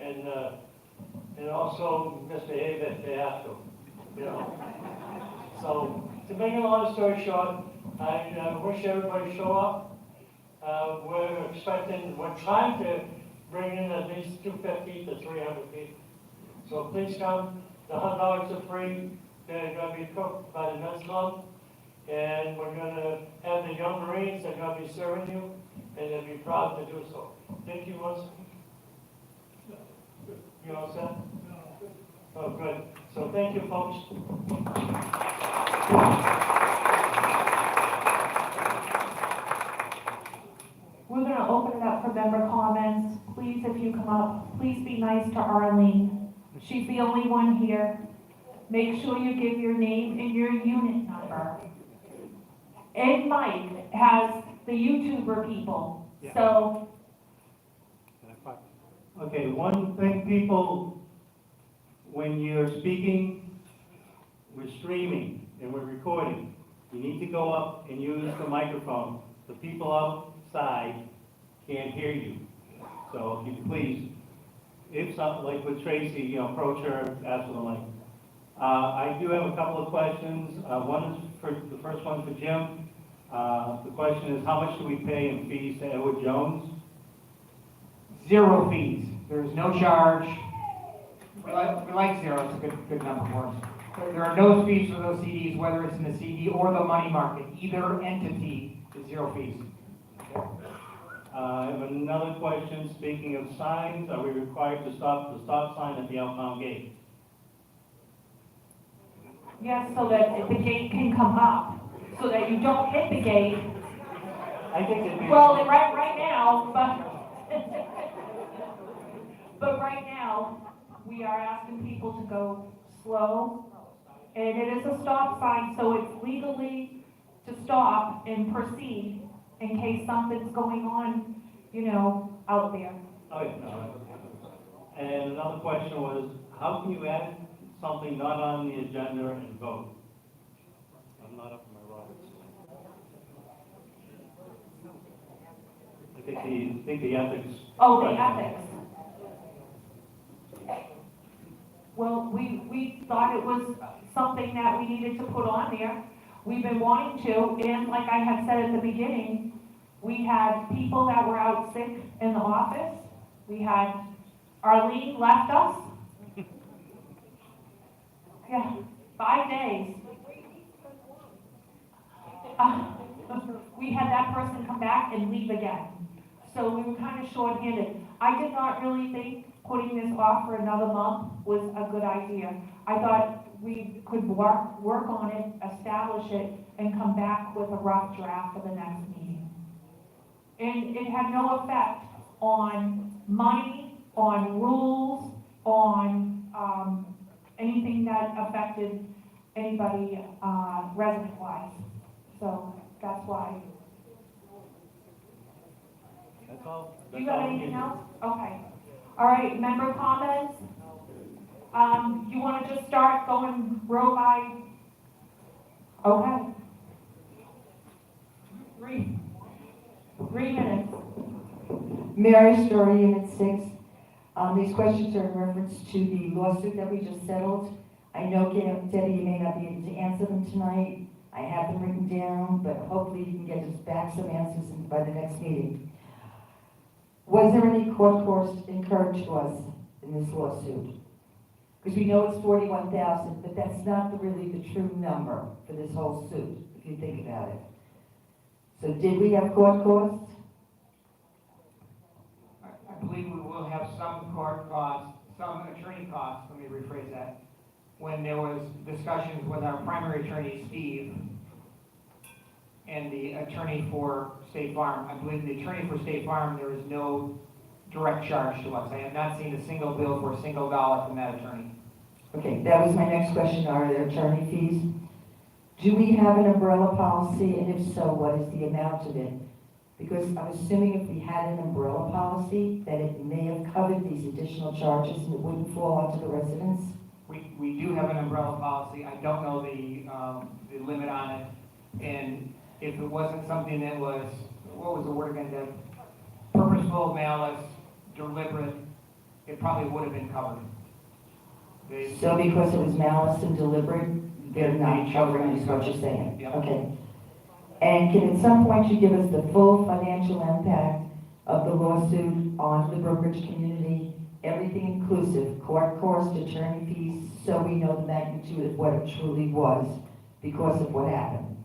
and also misbehave if they have to, you know. So, to make a long story short, I wish everybody show up. We're trying to bring in at least 250 to 300 people. So please come. The hot dogs are free. They're going to be cooked by the men's club. And we're going to have the young Marines, they're going to be serving you, and they'll be proud to do so. Thank you once. You all set? Oh, good. So thank you, folks. We're gonna open it up for member comments. Please, if you come up, please be nice to Arlene. She's the only one here. Make sure you give your name and your unit number. Ed Mike has the YouTuber people, so. Okay, one thing, people, when you're speaking, we're streaming and we're recording. You need to go up and use the microphone. The people outside can't hear you. So if you could please, if something like with Tracy, approach her, ask for the mic. I do have a couple of questions. One is the first one for Jim. The question is, how much do we pay in fees to Edward Jones? 0 fees. There's no charge. We like 0. It's a good number for us. There are no fees for those CDs, whether it's in the CD or the money market. Either entity is 0 fees. I have another question. Speaking of signs, are we required to stop the stop sign at the outbound gate? Yes, so that the gate can come up, so that you don't hit the gate. I think it'd be. Well, right now, but right now, we are asking people to go slow. And it is a stop sign, so it's legally to stop and proceed in case something's going on, out there. Oh, yeah. And another question was, how can you add something not on the agenda and vote? I'm not up in my rockets. I think the ethics. Oh, the ethics. Well, we thought it was something that we needed to put on there. We've been wanting to, and like I had said at the beginning, we had people that were out sick in the office. We had Arlene left us. Yeah, 5 days. We had that person come back and leave again. So we were kind of short-handed. I did not really think putting this off for another month was a good idea. I thought we could work on it, establish it, and come back with a rough draft for the next meeting. And it had no effect on money, on rules, on anything that affected anybody resident-wise. So that's why. That's all. You got anything else? Okay. All right, member comments? You want to just start going row by? Okay. 3 minutes. Mary Story, Unit 6. These questions are in reference to the lawsuit that we just settled. I know, Debbie, you may not be able to answer them tonight. I have them written down, but hopefully you can get us back some answers by the next meeting. Was there any court costs incurred to us in this lawsuit? Because we know it's $41,000, but that's not really the true number for this whole suit, if you think about it. So did we have court costs? I believe we will have some court costs, some attorney costs, let me rephrase that. When there was discussions with our primary attorney, Steve, and the attorney for State Farm, I believe the attorney for State Farm, there is no direct charge to us. I have not seen a single bill for a single dollar from that attorney. Okay, that was my next question. Are there attorney fees? Do we have an umbrella policy, and if so, what is the amount of it? Because I'm assuming if we had an umbrella policy, that it may have covered these additional charges and it wouldn't fall onto the residents? We do have an umbrella policy. I don't know the limit on it. And if it wasn't something that was, what was the word again, Deb? Purposeful, malice, deliberate, it probably would have been covered. They- So because it was malice and deliberate, they're not covering is what you're saying? Yep. Okay. And can at some point you give us the full financial impact of the lawsuit on the Brookridge community, everything inclusive, court costs, attorney fees, so we know the magnitude of what it truly was because of what happened?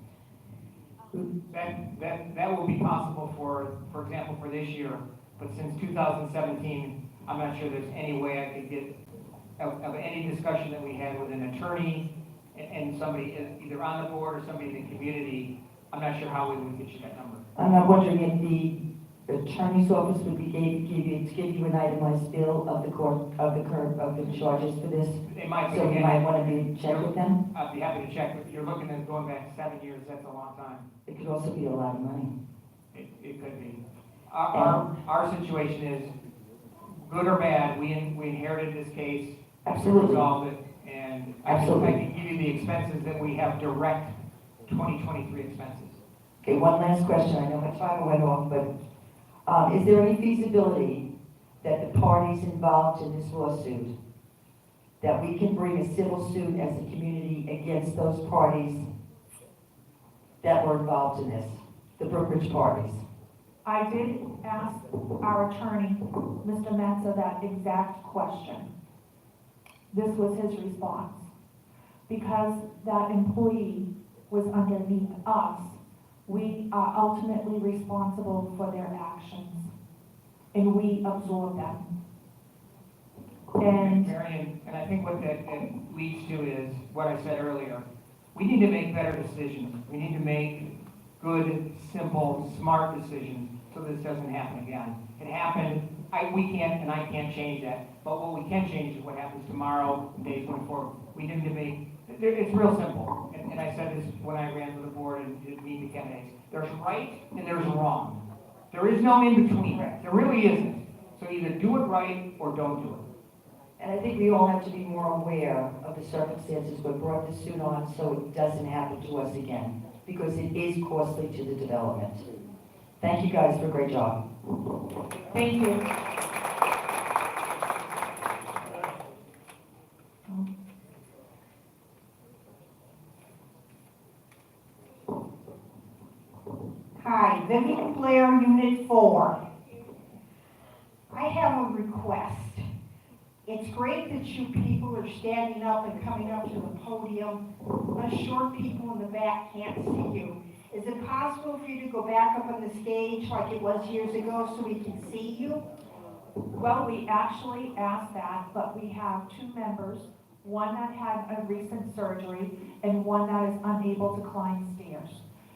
That will be possible for example, for this year, but since 2017, I'm not sure there's any way I could get, of any discussion that we had with an attorney and somebody either on the board or somebody in the community, I'm not sure how we would get you that number. I'm not wondering if the attorney's office would be give you an itemized bill of the court, of the charges for this? They might, So you might want to check with them? I'd be happy to check, but you're looking at going back 7 years, that's a long time. It could also be a lot of money. It could be. Our situation is, good or bad, we inherited this case. Absolutely. Resolved it, and I Absolutely. can give you the expenses that we have direct 2023 expenses. Okay, one last question. I know my timer went off, but is there any feasibility that the parties involved in this lawsuit, that we can bring a civil suit as a community against those parties that were involved in this, the Brookridge parties? I did ask our attorney, Mr. Metza, that exact question. This was his response. Because that employee was underneath us, we are ultimately responsible for their actions, and we absorb them. And Marion, and I think what that leads to is what I said earlier. We need to make better decisions. We need to make good, simple, smart decisions so this doesn't happen again. It happened, we can't and I can't change that. But what we can change is what happens tomorrow, and days going forward. We need to make, it's real simple. And I said this when I ran for the board and did meet the candidates. There's right and there's wrong. There is no in between. There really isn't. So either do it right or don't do it. And I think we all have to be more aware of the circumstances we brought the suit on so it doesn't happen to us again, because it is costly to the development. Thank you guys for a great job. thank you. Hi, Vivian Blair, Unit 4. I have a request. It's great that you people are standing up and coming up to the podium. Us short people in the back can't see you. Is it possible for you to go back up on the stage like it was years ago so we can see you? Well, we actually asked that, but we have two members, one that had a recent surgery and one that is unable to climb stairs.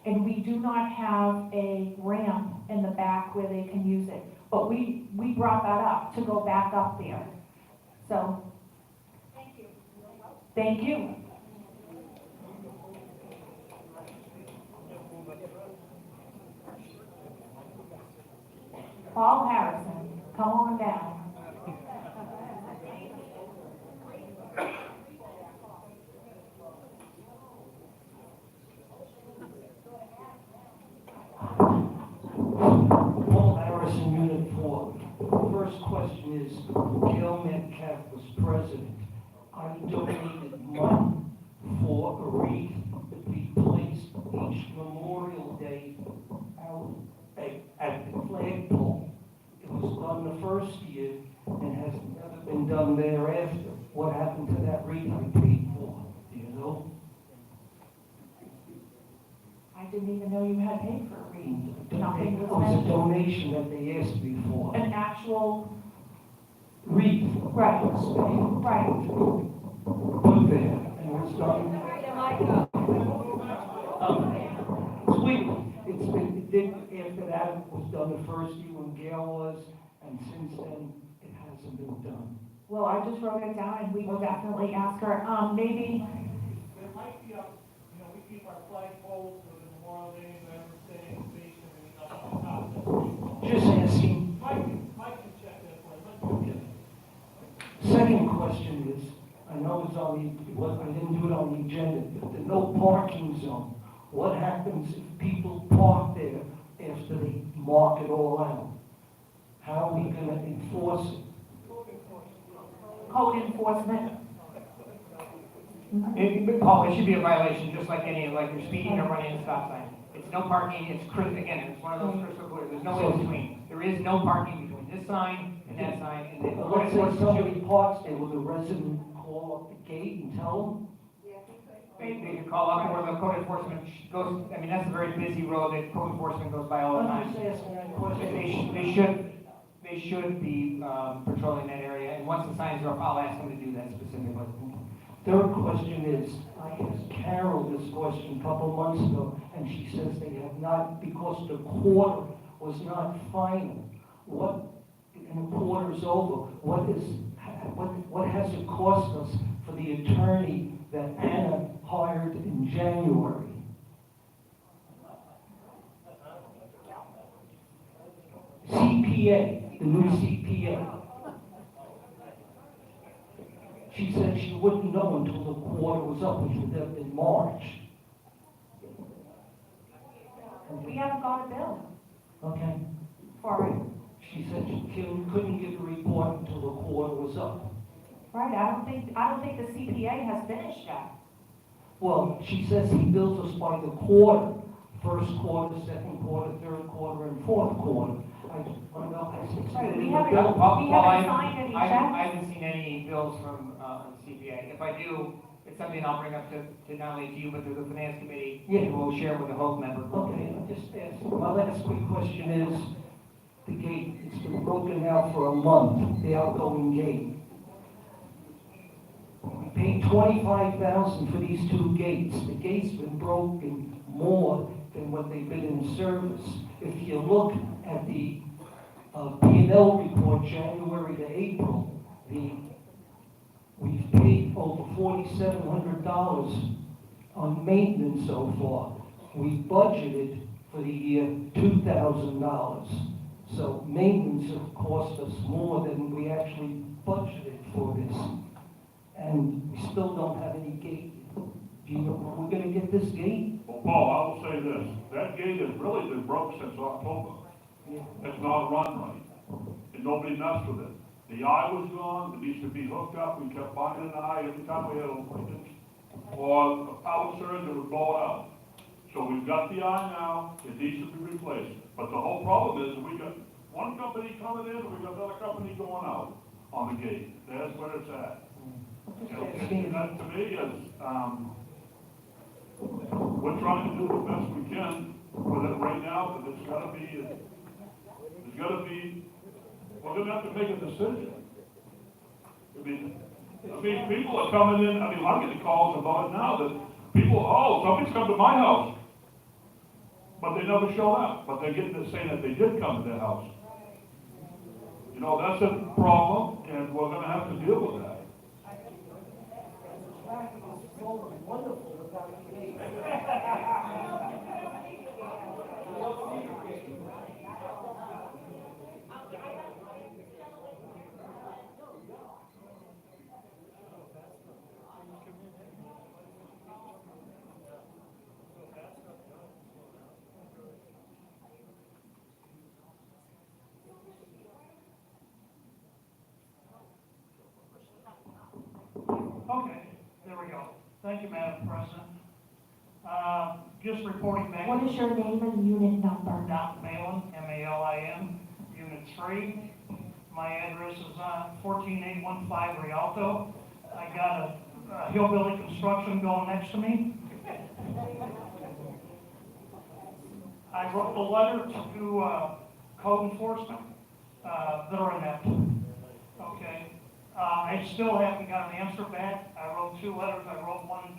And we do not have a ramp in the back where they can use it. But we brought that up to go back up there. So, Thank you. thank you. Paul Harrison, come on down. Paul Harrison, Unit 4. First question is, Gail Metcalf was president. I donated money for a wreath to be placed each Memorial Day out at the flagpole. It was done the first year and has never been done thereafter. What happened to that wreath I paid for? Do you know? I didn't even know you had paid for a read. Nothing It was was a mentioned. donation that they asked me for. An actual, Wreath. right, Spain. right. Put there, and it was done. Sweet. After that, it was done the first year when Gail was, and since then, it hasn't been done. Well, I just wrote it down and we will definitely ask her, maybe, There might be we keep our flagpoles for the Memorial Day, Veterans Day, Station, and stuff on top. Just asking. Mike can check that for you. Second question is, I know it's on the, I didn't do it on the agenda, but the no parking zone. What happens if people park there after they mark it all out? How are we gonna enforce it? Code enforcement. Paul, it should be a violation, just like any, like you're speeding or running a stop sign. It's no parking, it's crystal, again, it's one of those crystal clear, there's no in between. There is no parking between this sign and that sign, and the But code let's say enforcement somebody parks there, will the resident call up the gate and tell them? they can call up, or the code enforcement goes, I mean, that's a very busy road that code enforcement goes by all the I'm time. just asking that They question. they should be patrolling that area, and once the signs are up, I'll ask them to do that specifically. Third question is, I asked Carol this question a couple months ago, and she says they have not, because the quarter was not final. What, and the quarter's over, what has it cost us for the attorney that Anna hired in January? CPA, the new CPA. She said she wouldn't know until the quarter was up, which was up in March. We haven't got a bill Okay? for it. She said she couldn't give a report until the quarter was up. Right, I don't think the CPA has finished yet. Well, she says he bills us by the quarter, first quarter, second quarter, third quarter, and fourth quarter. I don't know, I said, Right, we "It's haven't, bill." we haven't signed any I checks. haven't seen any bills from the CPA. If I do, it's something I'll bring up to not only to you, but to the finance committee, Yeah. and we'll share with the whole member. Okay, I just asked, my last quick question is, the gate, it's been broken out for a month, the outgoing gate. We paid $25,000 for these two gates. The gate's been broken more than what they've been in service. If you look at the P&L report, January to April, we've paid over $4,700 on maintenance so far. We budgeted for the year $2,000. So maintenance have cost us more than we actually budgeted for this. And we still don't have any gate. Do you know, we're gonna get this gate? Well, Paul, I will say this, that gate has really been broke since October. Yeah. It's not run right, and nobody messed with it. The eye was gone, it needs to be hooked up, we kept buying an eye every time we had a maintenance or a power surge, it would blow it out. So we've got the eye now, it needs to be replaced. But the whole problem is, we got one company coming in, and we got another company going out on the gate. That's where it's at. And that to me is, we're trying to do the best we can with it right now, but we're gonna have to make a decision. I mean, people are coming in, I'm getting calls about it now, that people, somebody's come to my house, but they never showed up, but they're getting to say that they did come to their house. You know, that's a problem, and we're gonna have to deal with that. Okay, there we go. Thank you, Madam President. Just reporting back. What is your name and unit number? Don Malin, M-A-L-I-N, Unit 3. My address is 14815 Rialto. I got a hillbilly construction going next to me. I wrote a letter to code enforcement that are inept. Okay. I still haven't got an answer back. I wrote two letters. I wrote one in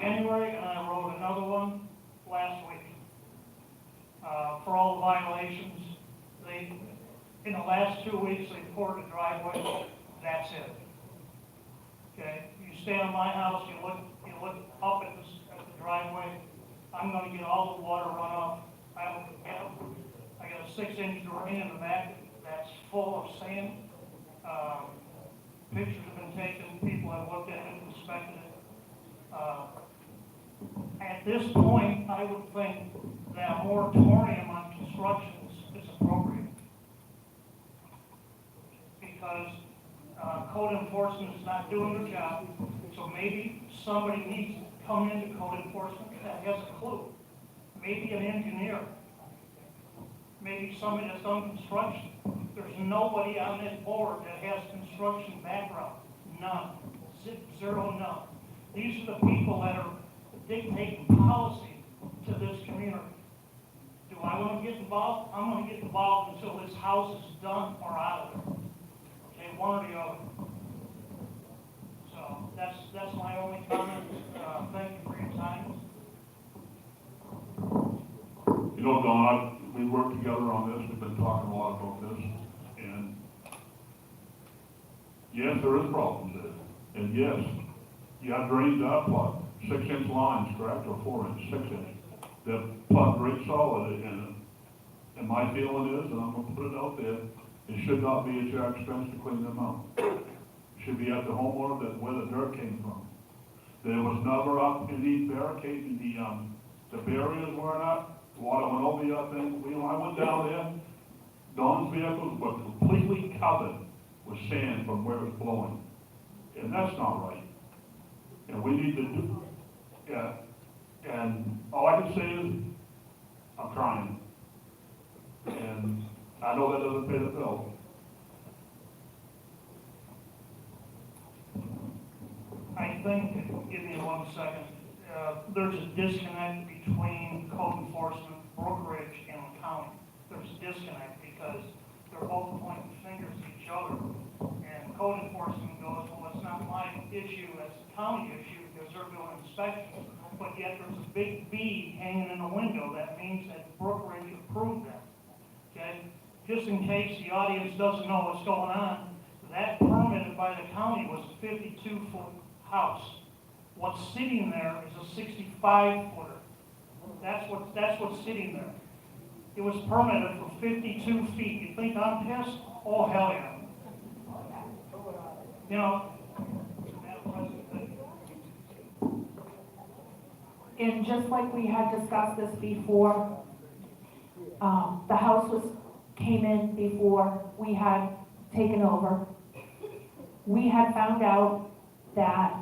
January, and I wrote another one last week for all the violations. In the last 2 weeks, they poured the driveway. That's it. Okay, you stay on my house, you look up at the driveway. I'm going to get all the water runoff. I got a 6-inch drain in the back that's full of sand. Pictures have been taken. People have looked at it, inspected it. At this point, I would think that a moratorium on construction is appropriate. Because code enforcement is not doing their job, so maybe somebody needs to come into code enforcement that has a clue. Maybe an engineer, maybe somebody that's done construction. There's nobody on this board that has construction background, none, zero, none. These are the people that are dictating policy to this community. Do I want to get involved? I'm going to get involved until this house is done or out of it. Okay, one or the other. So that's my only comment. Thank you for your time. You know, Don, we worked together on this, we've been talking a lot about this, and yes, there is problems there. And yes, you have drains that are plugged, 6-inch lines, correct, or 4-inch, 6-inch. They're plugged right solid, and my feeling is, and I'm gonna put it out there, it should not be at your expense to clean them out. It should be at the homeowner that where the dirt came from. There was never up any barricade, the barriers weren't up. Water went over your thing. When I went down there, Don's vehicles were completely covered with sand from where it was blowing. And that's not right. And we need to do, yeah. And all I can say is, I'm trying. And I know that doesn't pay the bill. I think, give me 1 second, there's a disconnect between code enforcement, Brookridge, and the county. There's a disconnect because they're both pointing fingers at each other. And code enforcement goes, well, it's not my issue, it's the county issue because they're doing inspections. But yet there's a big B hanging in the window. That means that Brookridge approved that. Okay? Just in case the audience doesn't know what's going on, that permitted by the county was a 52-foot house. What's sitting there is a 65-footer. That's what's sitting there. It was permitted for 52 feet. You think I'm pissed? Oh, hell yeah. You know, And just like we had discussed this before, the house came in before we had taken over. We had found out that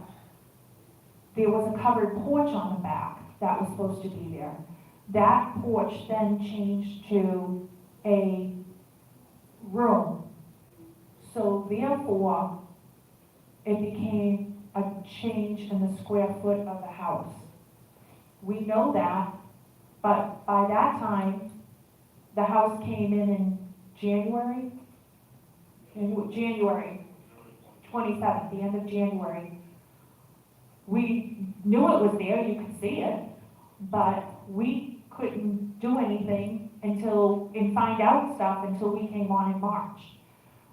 there was a covered porch on the back that was supposed to be there. That porch then changed to a room. So therefore, it became a change in the square foot of the house. We know that, but by that time, the house came in January 27th, the end of January. We knew it was there, you could see it, but we couldn't do anything and find out stuff until we came on in March.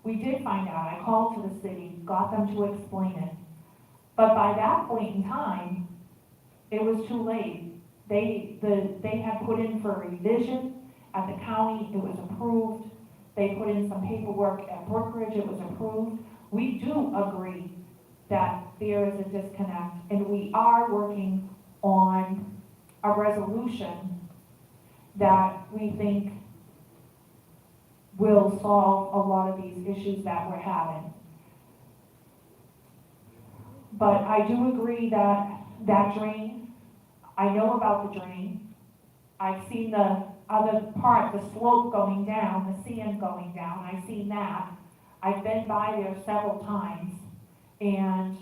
We did find out, I called to the city, got them to explain it. But by that point in time, it was too late. They had put in for a revision at the county, it was approved. They put in some paperwork at Brookridge, it was approved. We do agree that there is a disconnect, and we are working on a resolution that we think will solve a lot of these issues that we're having. But I do agree that that drain, I know about the drain. I've seen the other part, the slope going down, the sand going down, I've seen that. I've been by there several times, and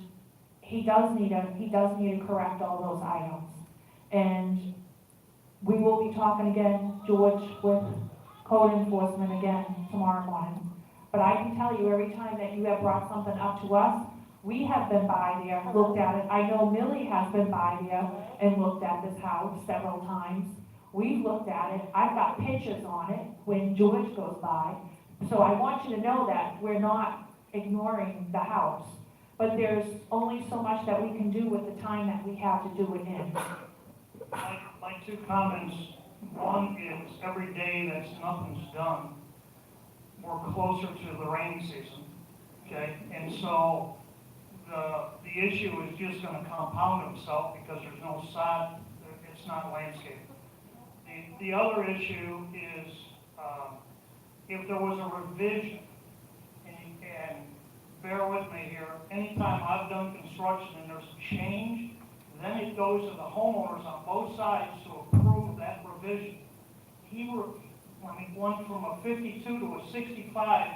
he does need to correct all those items. And we will be talking again, George, with code enforcement again tomorrow morning. But I can tell you, every time that you have brought something up to us, we have been by there, looked at it. I know Millie has been by there and looked at this house several times. We've looked at it. I've got pictures on it when George goes by. So I want you to know that we're not ignoring the house. But there's only so much that we can do with the time that we have to do it in. my 2 comments. One is every day that nothing's done, we're closer to the rainy season, okay? And so the issue is just going to compound itself because there's no sod. It's it's not landscape. The other issue is, if there was a revision, and bear with me here, anytime I've done construction and there's a change, then it goes to the homeowners on both sides to approve that revision. Went from a 52 to a 65,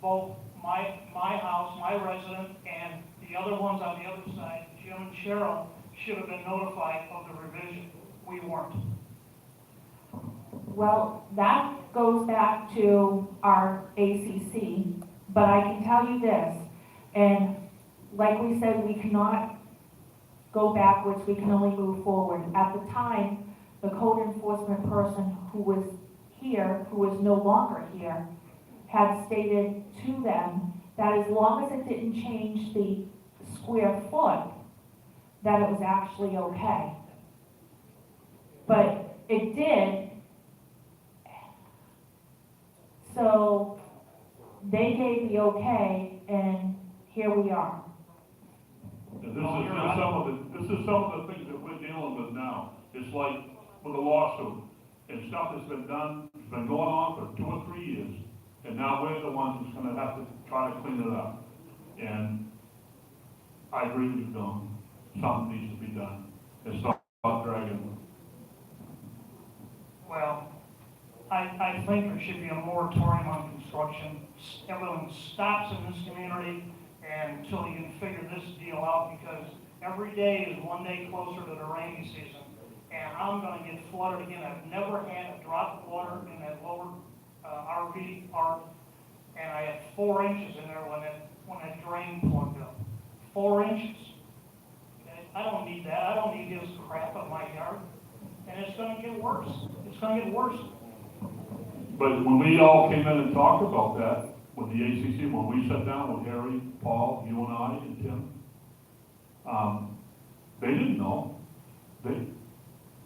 both my house, my resident, and the other ones on the other side, Jim and Cheryl, should have been notified of the revision. We weren't. Well, that goes back to our ACC, but I can tell you this, and like we said, we cannot go backwards, we can only move forward. At the time, the code enforcement person who was here, who is no longer here, had stated to them that as long as it didn't change the square foot, that it was actually okay. But it did, so they gave the okay, and here we are. And this is some of the things that we're dealing with now. It's like with a lawsuit and stuff that's been done, it's been going on for 2 or 3 years, and now we're the ones that's gonna have to try to clean it up. And I agree with you, Don. Something needs to be done. It's not dragging. Well, I think there should be a moratorium on construction. Everyone stops in this community until you can figure this deal out, because every day is one day closer to the rainy season. And I'm gonna get flooded again. I've never had a drop of water in that lower RV park, and I had 4 inches in there when that drain plugged up. 4 inches. Okay? I don't need that. I don't need his crap in my yard. And it's gonna get worse. It's gonna get worse. But when we all came in and talked about that with the ACC, when we sat down with Harry, Paul, you and I, and Tim, they didn't know.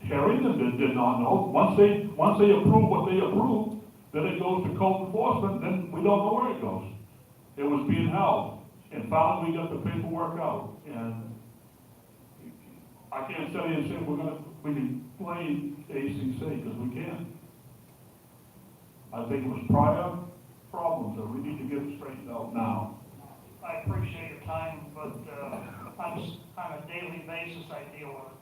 Harry did not know. Once they approve what they approve, then it goes to code enforcement, then we don't know where it goes. It was being held, and finally we got the paperwork out, and I can't sit here and say we can blame ACC, because we can't. I think it was prior problems that we need to get straightened out now. I appreciate your time, but on a daily basis, I deal with it.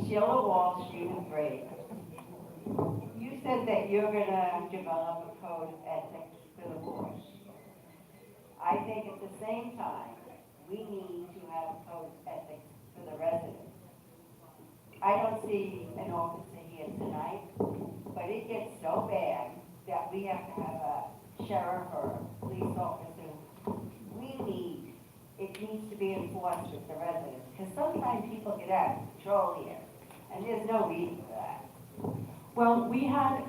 Sheila Wall, Student Grade. You said that you're gonna develop a code of ethics for the board. I think at the same time, we need to have a code of ethics for the residents. I don't see an officer here tonight, but it gets so bad that we have to have a sheriff or a police officer. It needs to be enforced with the residents, because sometimes people get out of control here, and there's no reason for that. Well, we had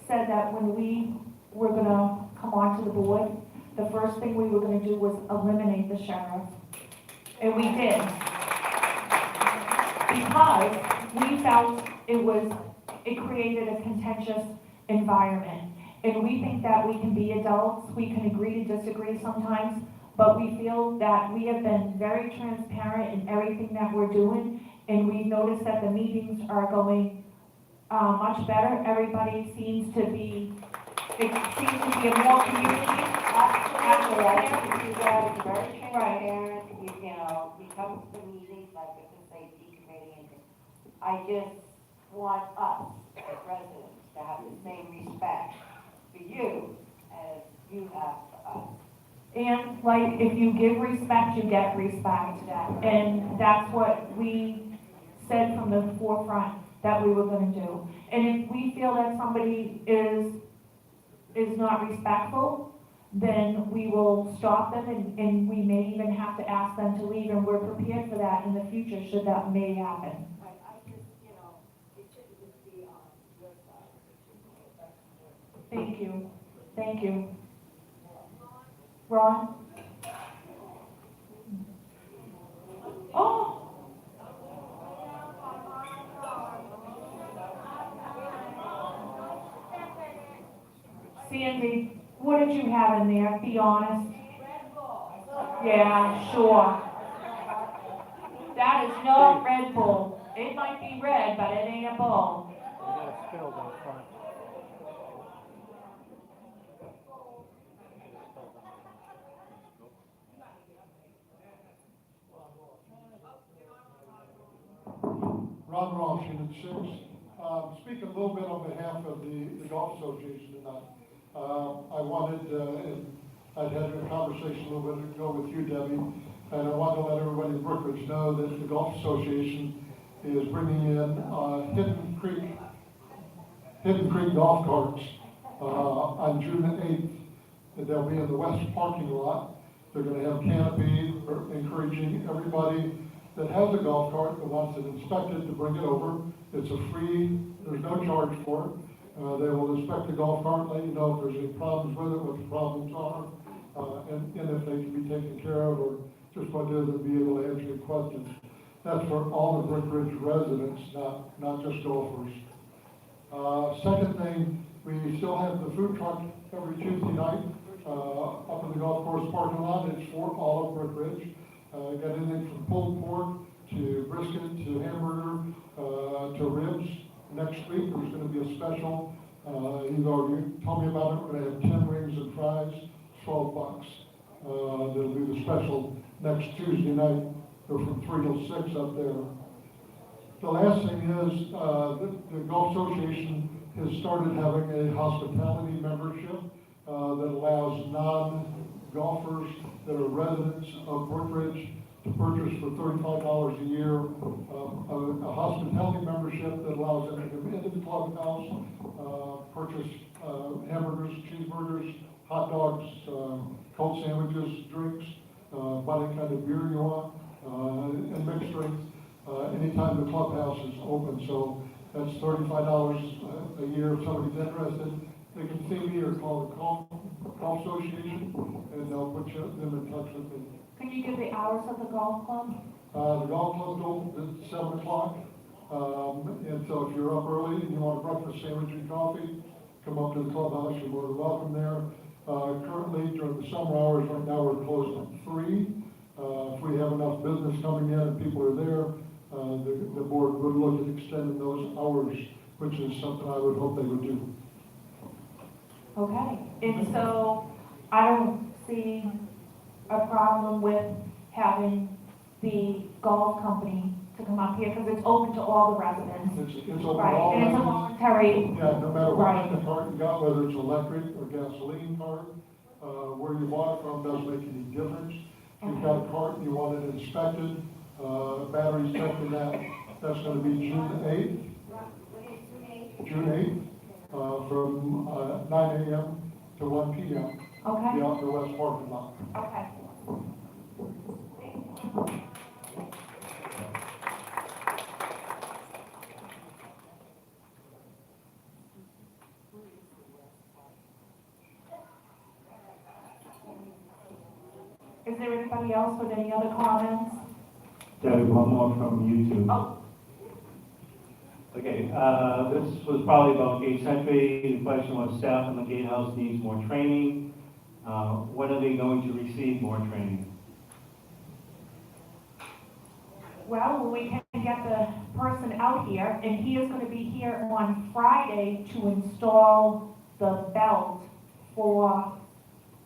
said that when we were gonna come onto the board, the first thing we were gonna do was eliminate the sheriff. And we did. Because we felt it created a contentious environment. And we think that we can be adults, we can agree to disagree sometimes, but we feel that we have been very transparent in everything that we're doing, and we've noticed that the meetings are going much better. Everybody seems to be, it seems to be a more community. Absolutely, I think you guys are very transparent, you come to the meetings like with the safety committee, and I just want us as residents to have the same respect for you as you have for us. And like, if you give respect, you get respect. And that's what we said from the forefront that we were gonna do. And if we feel that somebody is not respectful, then we will stop them and we may even have to ask them to leave, and we're prepared for that in the future should that may happen. I just, you know, it shouldn't just be on your side. Thank you. Thank you. Ron? Oh! Sandy, what did you have in there? Be honest. Yeah, sure. That is not Red Bull. It might be red, but it ain't a bull. Ron Ross, Unit 6. Speaking a little bit on behalf of the Golf Association tonight. I wanted, and I'd had a conversation a little bit ago with you, Debbie, and I wanted to let everybody in Brookridge know that the Golf Association is bringing in Hidden Creek golf carts on June 8th. They'll be in the west parking lot. They're going to have canopy, encouraging everybody that has a golf cart that wants it inspected to bring it over. It's a free, there's no charge for it. They will inspect the golf cart, let you know if there's any problems with it, what the problems are, and if they can be taken care of, or just what it is, and be able to answer your questions. That's for all the Brookridge residents, not just golfers. Second thing, we still have the food truck every Tuesday night up in the golf course parking lot. It's for all of Brookridge. Got anything from pulled pork to brisket to hamburger to ribs. Next week there's going to be a special. You've already told me about it. We're going to have 10 wings and fries, $12. That'll be the special next Tuesday night. They're from 3 till 6 up there. The last thing is the Golf Association has started having a hospitality membership that allows non-golfers that are residents of Brookridge to purchase for $35 a year a hospitality membership that allows them to come into the clubhouse, purchase hamburgers, cheeseburgers, hot dogs, cold sandwiches, drinks, buy any kind of beer you want, and mixed drinks. Anytime the clubhouse is open, so that's $35 a year. If somebody's interested, they can see me or call the Golf Association, and they'll put them in touch with me. Can you give the hours of the golf club? The golf club's open at 7 o'clock, and so if you're up early and you want a breakfast sandwich and coffee, come up to the clubhouse. You're more than welcome there. Currently, during the summer hours, right now we're closed at 3. If we have enough business coming in and people are there, the board would look at extending those hours, which is something I would hope they would do. Okay, and so I don't see a problem with having the golf company to come up here, because it's open to all the residents. It's open Right, to all and it's a residents. voluntary. Yeah, no matter what Right. kind of cart you got, whether it's electric or gasoline cart, where you bought it from doesn't make any difference. If you've got a cart and you want it inspected, batteries tested, that's going to be June 8th. June 8th, from 9 a.m. to 1 p.m. Okay. Be out in the west parking lot. Okay. Is there anybody else with any other comments? Debbie, one more from YouTube. Oh. Okay, this was probably about gate entry. The question was, staff in the gatehouse needs more training. When are they going to receive more training? Well, we can get the person out here, and he is going to be here on Friday to install the belt for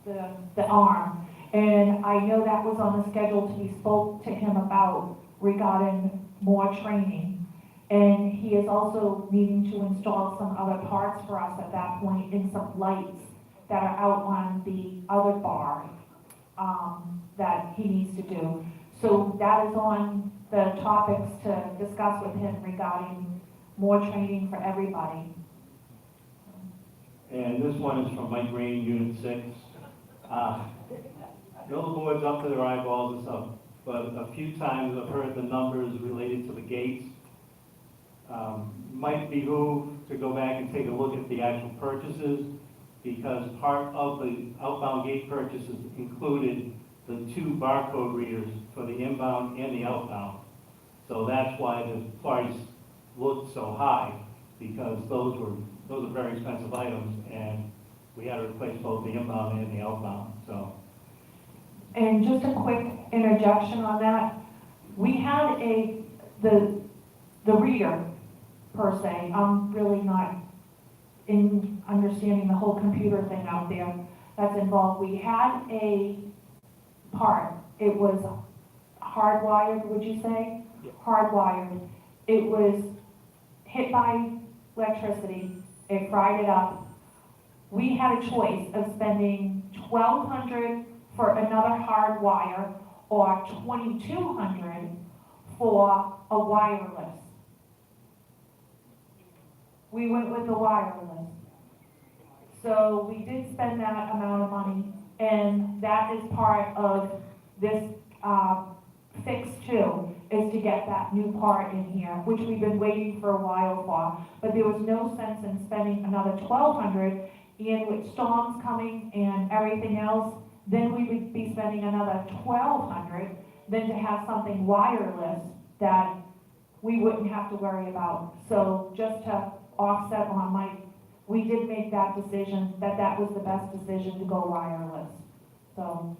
the arm. And I know that was on the schedule to be spoke to him about regarding more training. And he is also needing to install some other parts for us at that point, and some lights that are out on the other bar that he needs to do. So that is on the topics to discuss with him regarding more training for everybody. And this one is from Mike Green, Unit 6. Billboards up to their eyeballs and stuff, but a few times I've heard the numbers related to the gates. Might behoove to go back and take a look at the actual purchases, because part of the outbound gate purchases included the 2 barcode readers for the inbound and the outbound. So that's why the price looked so high, because those are very expensive items, and we had to replace both the inbound and the outbound, so. And just a quick interjection on that. We had the reader, per se. I'm really not in understanding the whole computer thing out there that's involved. We had a part, it was hardwired, would you say? Yeah. Hardwired. It was hit by electricity, it fried it up. We had a choice of spending $1,200 for another hard wire or $2,200 for a wireless. We went with the wireless. So we did spend that amount of money, and that is part of this fix too, is to get that new part in here, which we've been waiting for a while for. But there was no sense in spending another $1,200, and with storms coming and everything else, then we would be spending another $1,200 than to have something wireless that we wouldn't have to worry about. So just to offset on we did make that decision, that was the best decision to go wireless. So,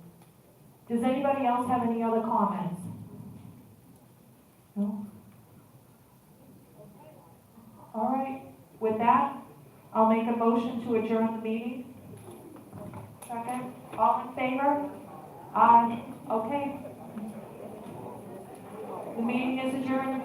does anybody else have any other comments? No? All right, with that, I'll make a motion to adjourn the meeting. Second, all in favor? Aye. Okay. The meeting is adjourned.